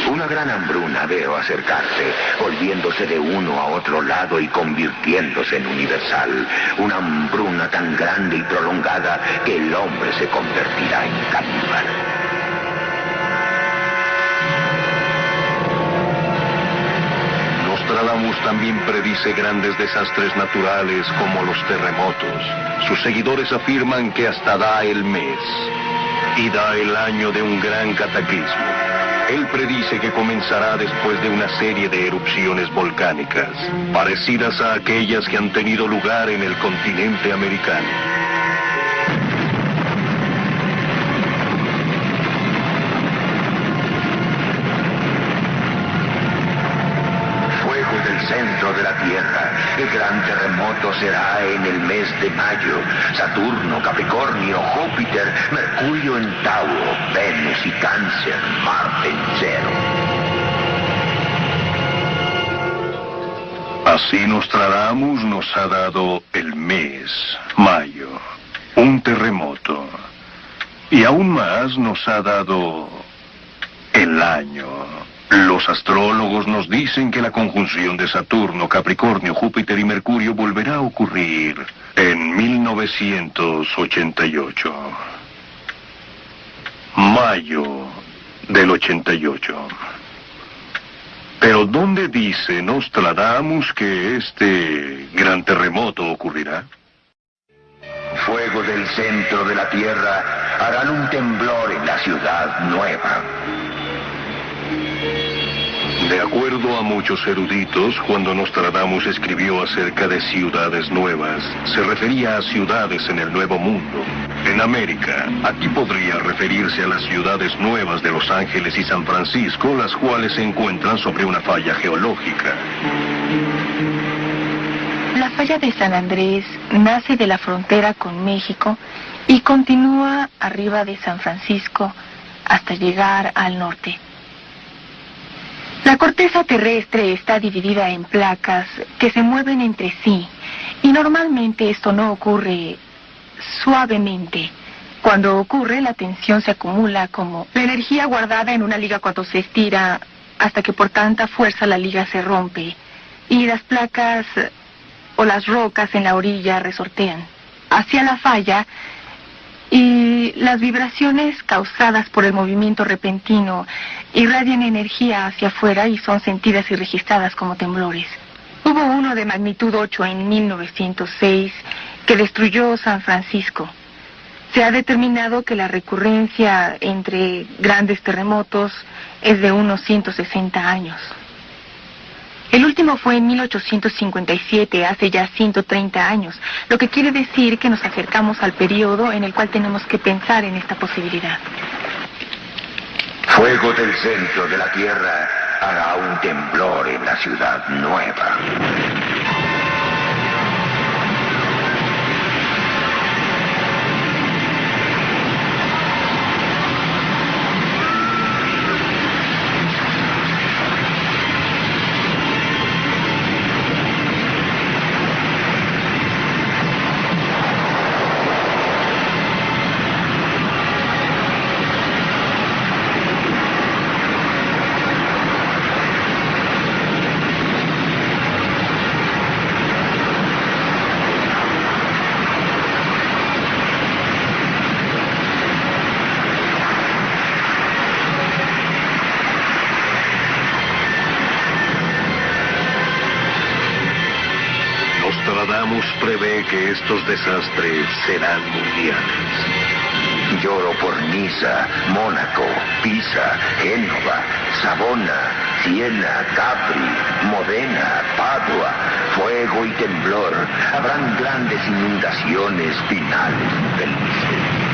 Una gran hambruna veo acercarse, volviéndose de uno a otro lado y convirtiéndose en universal. Una hambruna tan grande y prolongada que el hombre se convertirá en caníbal. Nostradamus también predice grandes desastres naturales como los terremotos. Sus seguidores afirman que hasta da el mes y da el año de un gran cataclismo. Él predice que comenzará después de una serie de erupciones volcánicas, parecidas a aquellas que han tenido lugar en el continente americano. Centro de la Tierra. El gran terremoto será en el mes de mayo. Saturno, Capricornio, Júpiter, Mercurio en Tauro, Venus y Cáncer, Marte en Cero. Así Nostradamus nos ha dado el mes, mayo, un terremoto. Y aún más nos ha dado el año. Los astrólogos nos dicen que la conjunción de Saturno, Capricornio, Júpiter y Mercurio volverá a ocurrir en 1988. Mayo del 88. Pero ¿dónde dice Nostradamus que este gran terremoto ocurrirá? Fuego del centro de la Tierra harán un temblor en la ciudad nueva. De acuerdo a muchos eruditos, cuando Nostradamus escribió acerca de ciudades nuevas, se refería a ciudades en el Nuevo Mundo, en América. Aquí podría referirse a las ciudades nuevas de Los Ángeles y San Francisco, las cuales se encuentran sobre una falla geológica. La falla de San Andrés nace de la frontera con México y continúa arriba de San Francisco hasta llegar al norte. La corteza terrestre está dividida en placas que se mueven entre sí y normalmente esto no ocurre suavemente. Cuando ocurre, la tensión se acumula como la energía guardada en una liga cuando se estira hasta que por tanta fuerza la liga se rompe y las placas o las rocas en la orilla resortean hacia la falla y las vibraciones causadas por el movimiento repentino irradian energía hacia afuera y son sentidas y registradas como temblores. Hubo uno de magnitud 8 en 1906 que destruyó San Francisco. Se ha determinado que la recurrencia entre grandes terremotos es de unos 160 años. El último fue en 1857, hace ya 130 años, lo que quiere decir que nos acercamos al periodo en el cual tenemos que pensar en esta posibilidad. Fuego del centro de la Tierra hará un temblor en la ciudad nueva. Nostradamus prevé que estos desastres serán mundiales. Lloro por Niza, Mónaco, Pisa, Génova, Savona, Siena, Capri, Modena, Padua, fuego y temblor. Habrán grandes inundaciones finales felices.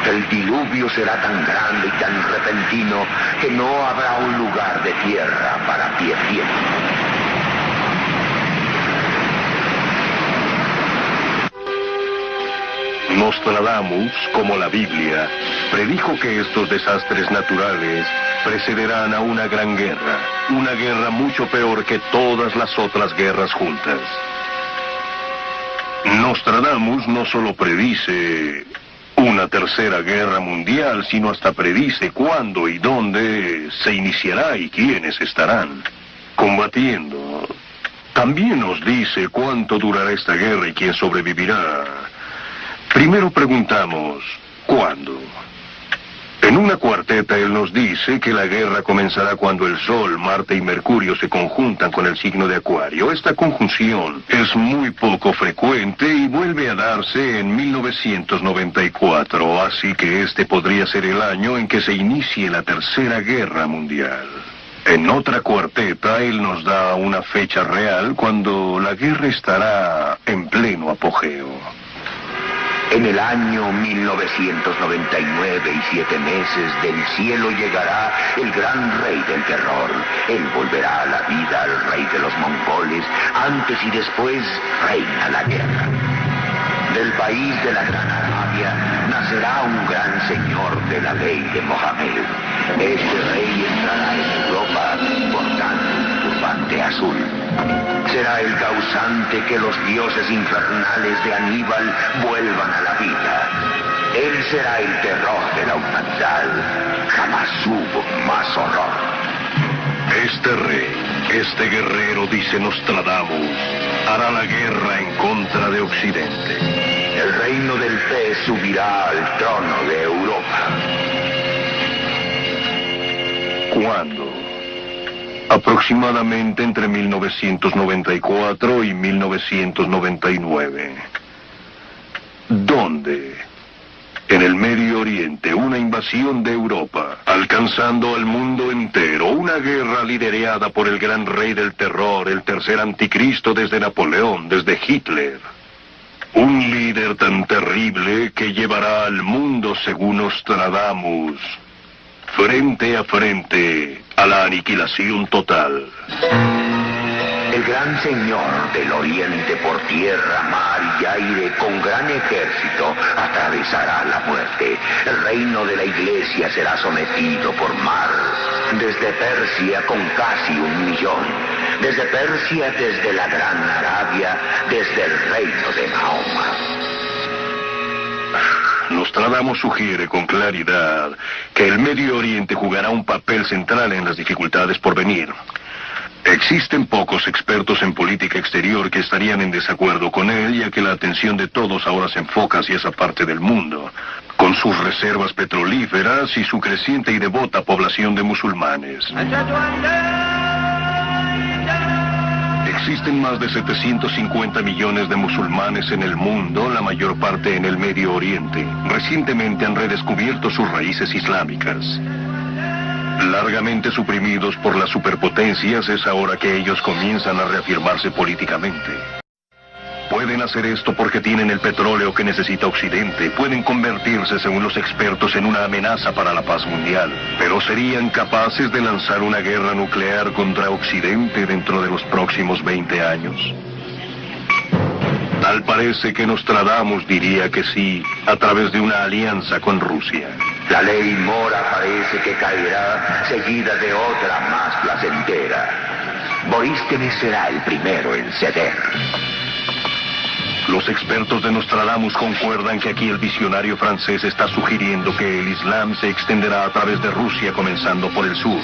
El diluvio será tan grande y tan repentino que no habrá un lugar de tierra para pie firme. Nostradamus, como la Biblia, predijo que estos desastres naturales precederán a una gran guerra mucho peor que todas las otras guerras juntas. Nostradamus no solo predice una tercera guerra mundial, sino hasta predice cuándo y dónde se iniciará y quiénes estarán combatiendo. También nos dice cuánto durará esta guerra y quién sobrevivirá. Primero preguntamos, ¿cuándo? En una cuarteta él nos dice que la guerra comenzará cuando el Sol, Marte y Mercurio se conjuntan con el signo de Acuario. Esta conjunción es muy poco frecuente y vuelve a darse en 1994, así que este podría ser el año en que se inicie la Tercera Guerra Mundial. En otra cuarteta él nos da una fecha real cuando la guerra estará en pleno apogeo. En el año 1999 y 7 meses del cielo llegará el gran rey del terror. Él volverá a la vida al rey de los mongoles. Antes y después reina la guerra. Del país de la Gran Arabia nacerá un gran señor de la ley de Mohammed. Este rey entrará en Europa portando un turbante azul. Será el causante que los dioses infernales de Aníbal vuelvan a la vida. Él será el terror de la humanidad. Jamás hubo más horror. Este rey, este guerrero, dice Nostradamus, hará la guerra en contra de Occidente. El reino del pez subirá al trono de Europa. ¿Cuándo? Aproximadamente entre 1994 y 1999. ¿Dónde? En el Medio Oriente, una invasión de Europa, alcanzando al mundo entero, una guerra liderada por el gran rey del terror, el tercer anticristo desde Napoleón, desde Hitler. Un líder tan terrible que llevará al mundo, según Nostradamus, frente a frente a la aniquilación total. El gran señor del oriente por tierra, mar y aire con gran ejército atravesará la muerte. El reino de la iglesia será sometido por mar. Desde Persia con casi 1 millón. Desde Persia, desde la Gran Arabia, desde el reino de Mahoma. Nostradamus sugiere con claridad que el Medio Oriente jugará un papel central en las dificultades por venir. Existen pocos expertos en política exterior que estarían en desacuerdo con él, ya que la atención de todos ahora se enfoca hacia esa parte del mundo, con sus reservas petrolíferas y su creciente y devota población de musulmanes. Existen más de 750 millones de musulmanes en el mundo, la mayor parte en el Medio Oriente. Recientemente han redescubierto sus raíces islámicas. Largamente suprimidos por las superpotencias, es ahora que ellos comienzan a reafirmarse políticamente. Pueden hacer esto porque tienen el petróleo que necesita Occidente. Pueden convertirse, según los expertos, en una amenaza para la paz mundial. Pero ¿serían capaces de lanzar una guerra nuclear contra Occidente dentro de los próximos 20 años? Tal parece que Nostradamus diría que sí, a través de una alianza con Rusia. La ley mora parece que caerá, seguida de otra más placentera. Borístenes será el primero en ceder. Los expertos de Nostradamus concuerdan que aquí el visionario francés está sugiriendo que el Islam se extenderá a través de Rusia, comenzando por el sur.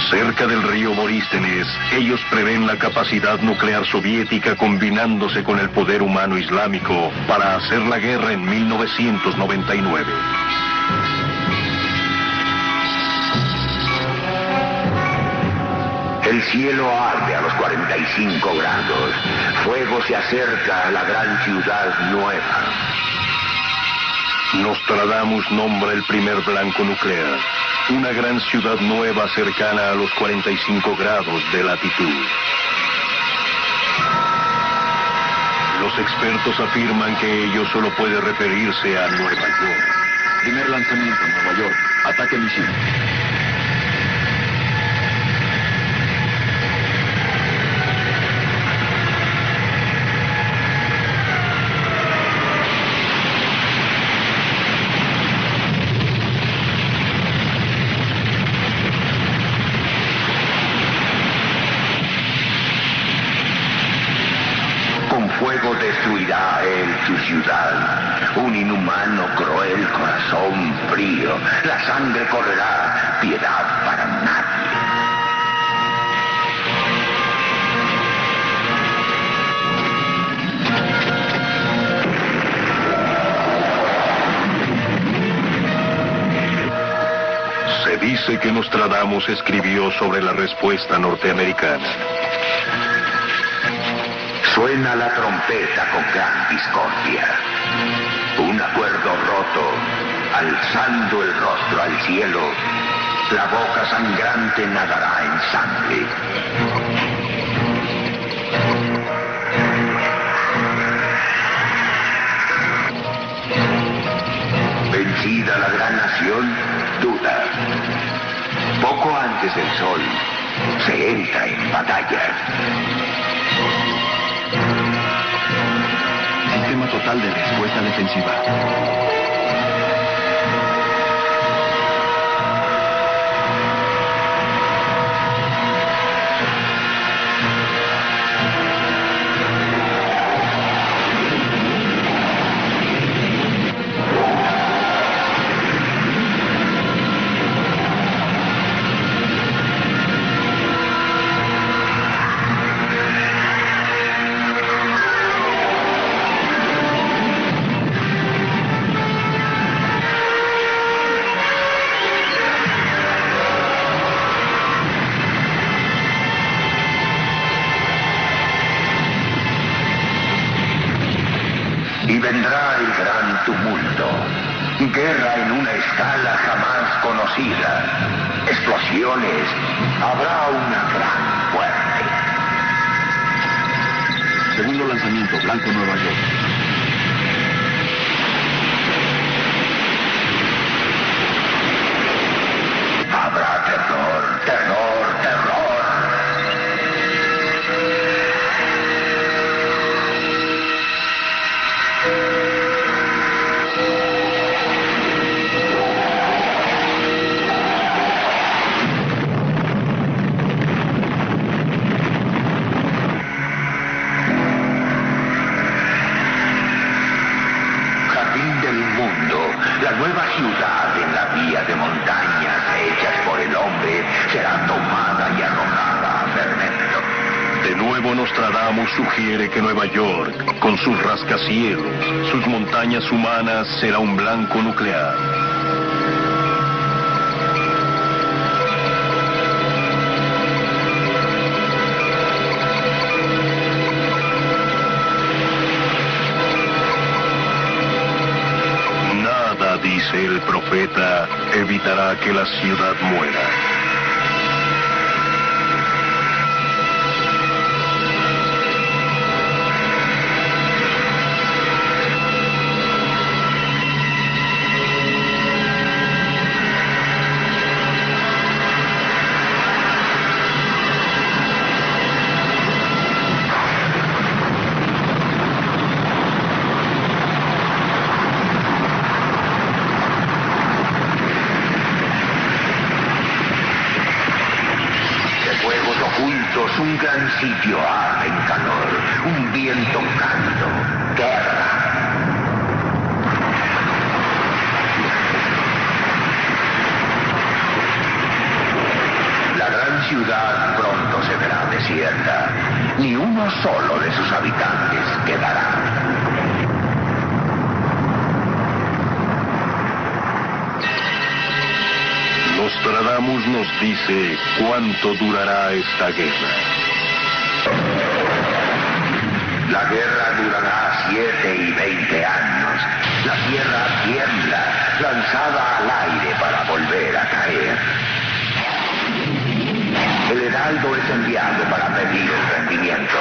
Cerca del río Borístenes, ellos prevén la capacidad nuclear soviética combinándose con el poder humano islámico para hacer la guerra en 1999. El cielo arde a los 45 grados. Fuego se acerca a la gran ciudad nueva. Nostradamus nombra el primer blanco nuclear. Una gran ciudad nueva cercana a los 45 grados de latitud. Los expertos afirman que ello solo puede referirse a Nueva York. Primer lanzamiento en Nueva York. Ataque misil. frío, la sangre correrá, piedad para nadie. Se dice que Nostradamus escribió sobre la respuesta norteamericana. Suena la trompeta con gran discordia. Un acuerdo roto, alzando el rostro al cielo, la boca sangrante nadará en sangre. Vencida la gran nación, duda. Poco antes del sol, se entra en batalla. Sistema total de respuesta defensiva. Y vendrá el gran tumulto. Guerra en una escala jamás conocida. Explosiones. Habrá una gran muerte. Segundo lanzamiento, Blanco, Nueva York. Habrá terror, terror, terror. Jardín del mundo, la nueva ciudad en la vía de montañas hechas por el hombre será tomada y arrojada a fermento. De nuevo Nostradamus sugiere que Nueva York, con sus rascacielos, sus montañas humanas, será un blanco nuclear. Nada, dice el profeta, evitará que la ciudad muera. Un gran sitio arde en calor, un viento cálido, guerra. La gran ciudad pronto se verá desierta, ni uno solo de sus habitantes quedará. Nostradamus nos dice cuánto durará esta guerra. La guerra durará 7 y 20 años. La tierra tiembla, lanzada al aire para volver a caer. El heraldo es enviado para pedir el rendimiento.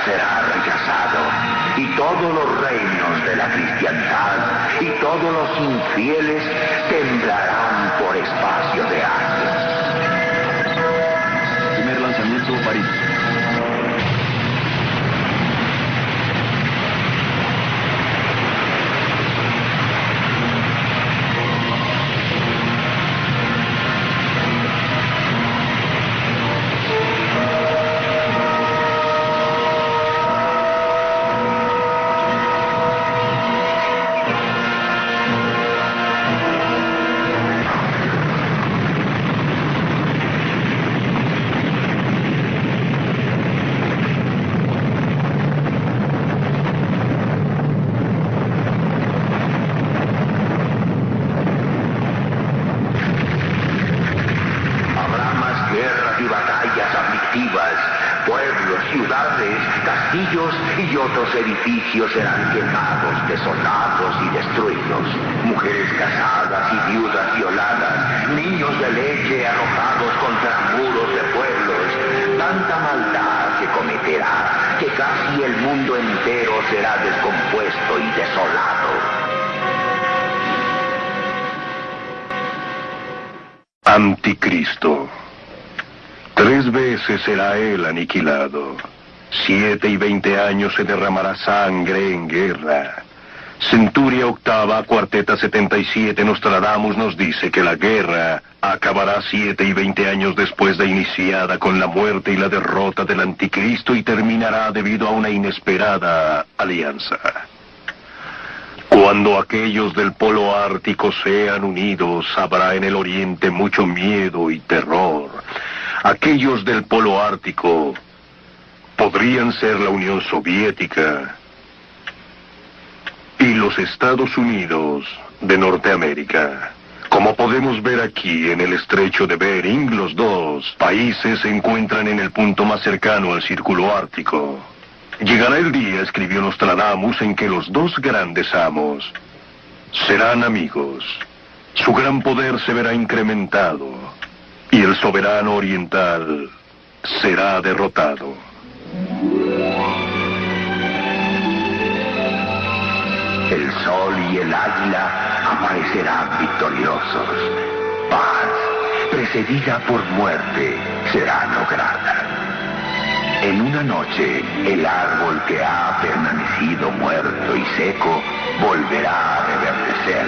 Será rechazado, y todos los reinos de la cristiandad y todos los infieles temblarán por espacio de años. cautivas. Pueblos, ciudades, castillos y otros edificios serán quemados, desolados y destruidos. Mujeres casadas y viudas violadas, niños de leche arrojados contra muros de pueblos. Tanta maldad se cometerá que casi el mundo entero será descompuesto y desolado. Anticristo. 3 veces será él aniquilado. 7 y 20 años se derramará sangre en guerra. Centuria octava, cuarteta 77, Nostradamus nos dice que la guerra acabará 7 y 20 años después de iniciada con la muerte y la derrota del anticristo y terminará debido a una inesperada alianza. Cuando aquellos del polo ártico sean unidos, habrá en el oriente mucho miedo y terror. Aquellos del polo ártico podrían ser la Unión Soviética y los Estados Unidos de Norteamérica. Como podemos ver aquí en el estrecho de Bering, los dos países se encuentran en el punto más cercano al círculo ártico. Llegará el día, escribió Nostradamus, en que los dos grandes amos serán amigos. Su gran poder se verá incrementado y el soberano oriental será derrotado. El sol y el águila aparecerán victoriosos. Paz, precedida por muerte, será lograda. En una noche, el árbol que ha permanecido muerto y seco volverá a reverdecer.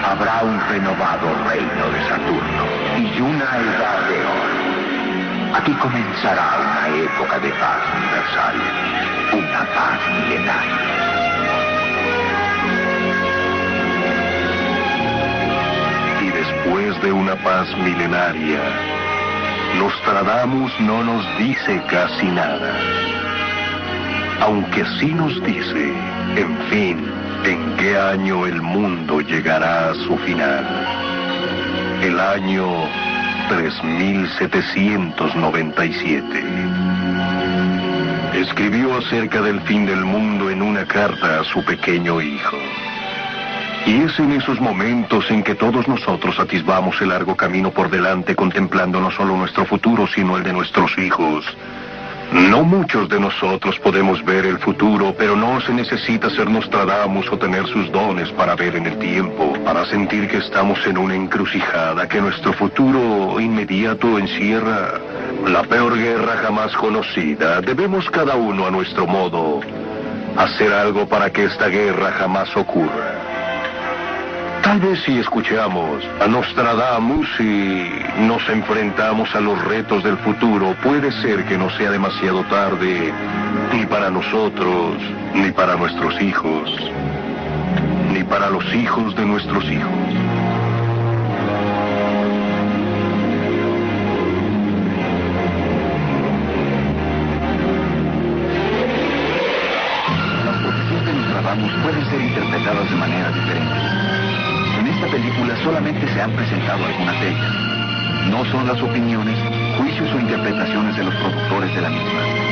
Habrá un renovado reino de Saturno y una edad de oro. Aquí comenzará una época de paz universal, una paz milenaria. Y después de una paz milenaria, Nostradamus no nos dice casi nada. Aunque sí nos dice, en fin, en qué año el mundo llegará a su final. El año 3797. Escribió acerca del fin del mundo en una carta a su pequeño hijo. Y es en esos momentos en que todos nosotros atisbamos el largo camino por delante, contemplando no solo nuestro futuro, sino el de nuestros hijos. No muchos de nosotros podemos ver el futuro, pero no se necesita ser Nostradamus o tener sus dones para ver en el tiempo, para sentir que estamos en una encrucijada, que nuestro futuro inmediato encierra la peor guerra jamás conocida. Debemos cada uno a nuestro modo hacer algo para que esta guerra jamás ocurra. Tal vez si escuchamos a Nostradamus y nos enfrentamos a los retos del futuro, puede ser que no sea demasiado tarde, ni para nosotros, ni para nuestros hijos, ni para los hijos de nuestros hijos. Las profecías de Nostradamus pueden ser interpretadas de manera diferente. En esta película solamente se han presentado algunas de ellas. No son las opiniones, juicios o interpretaciones de los productores de la misma.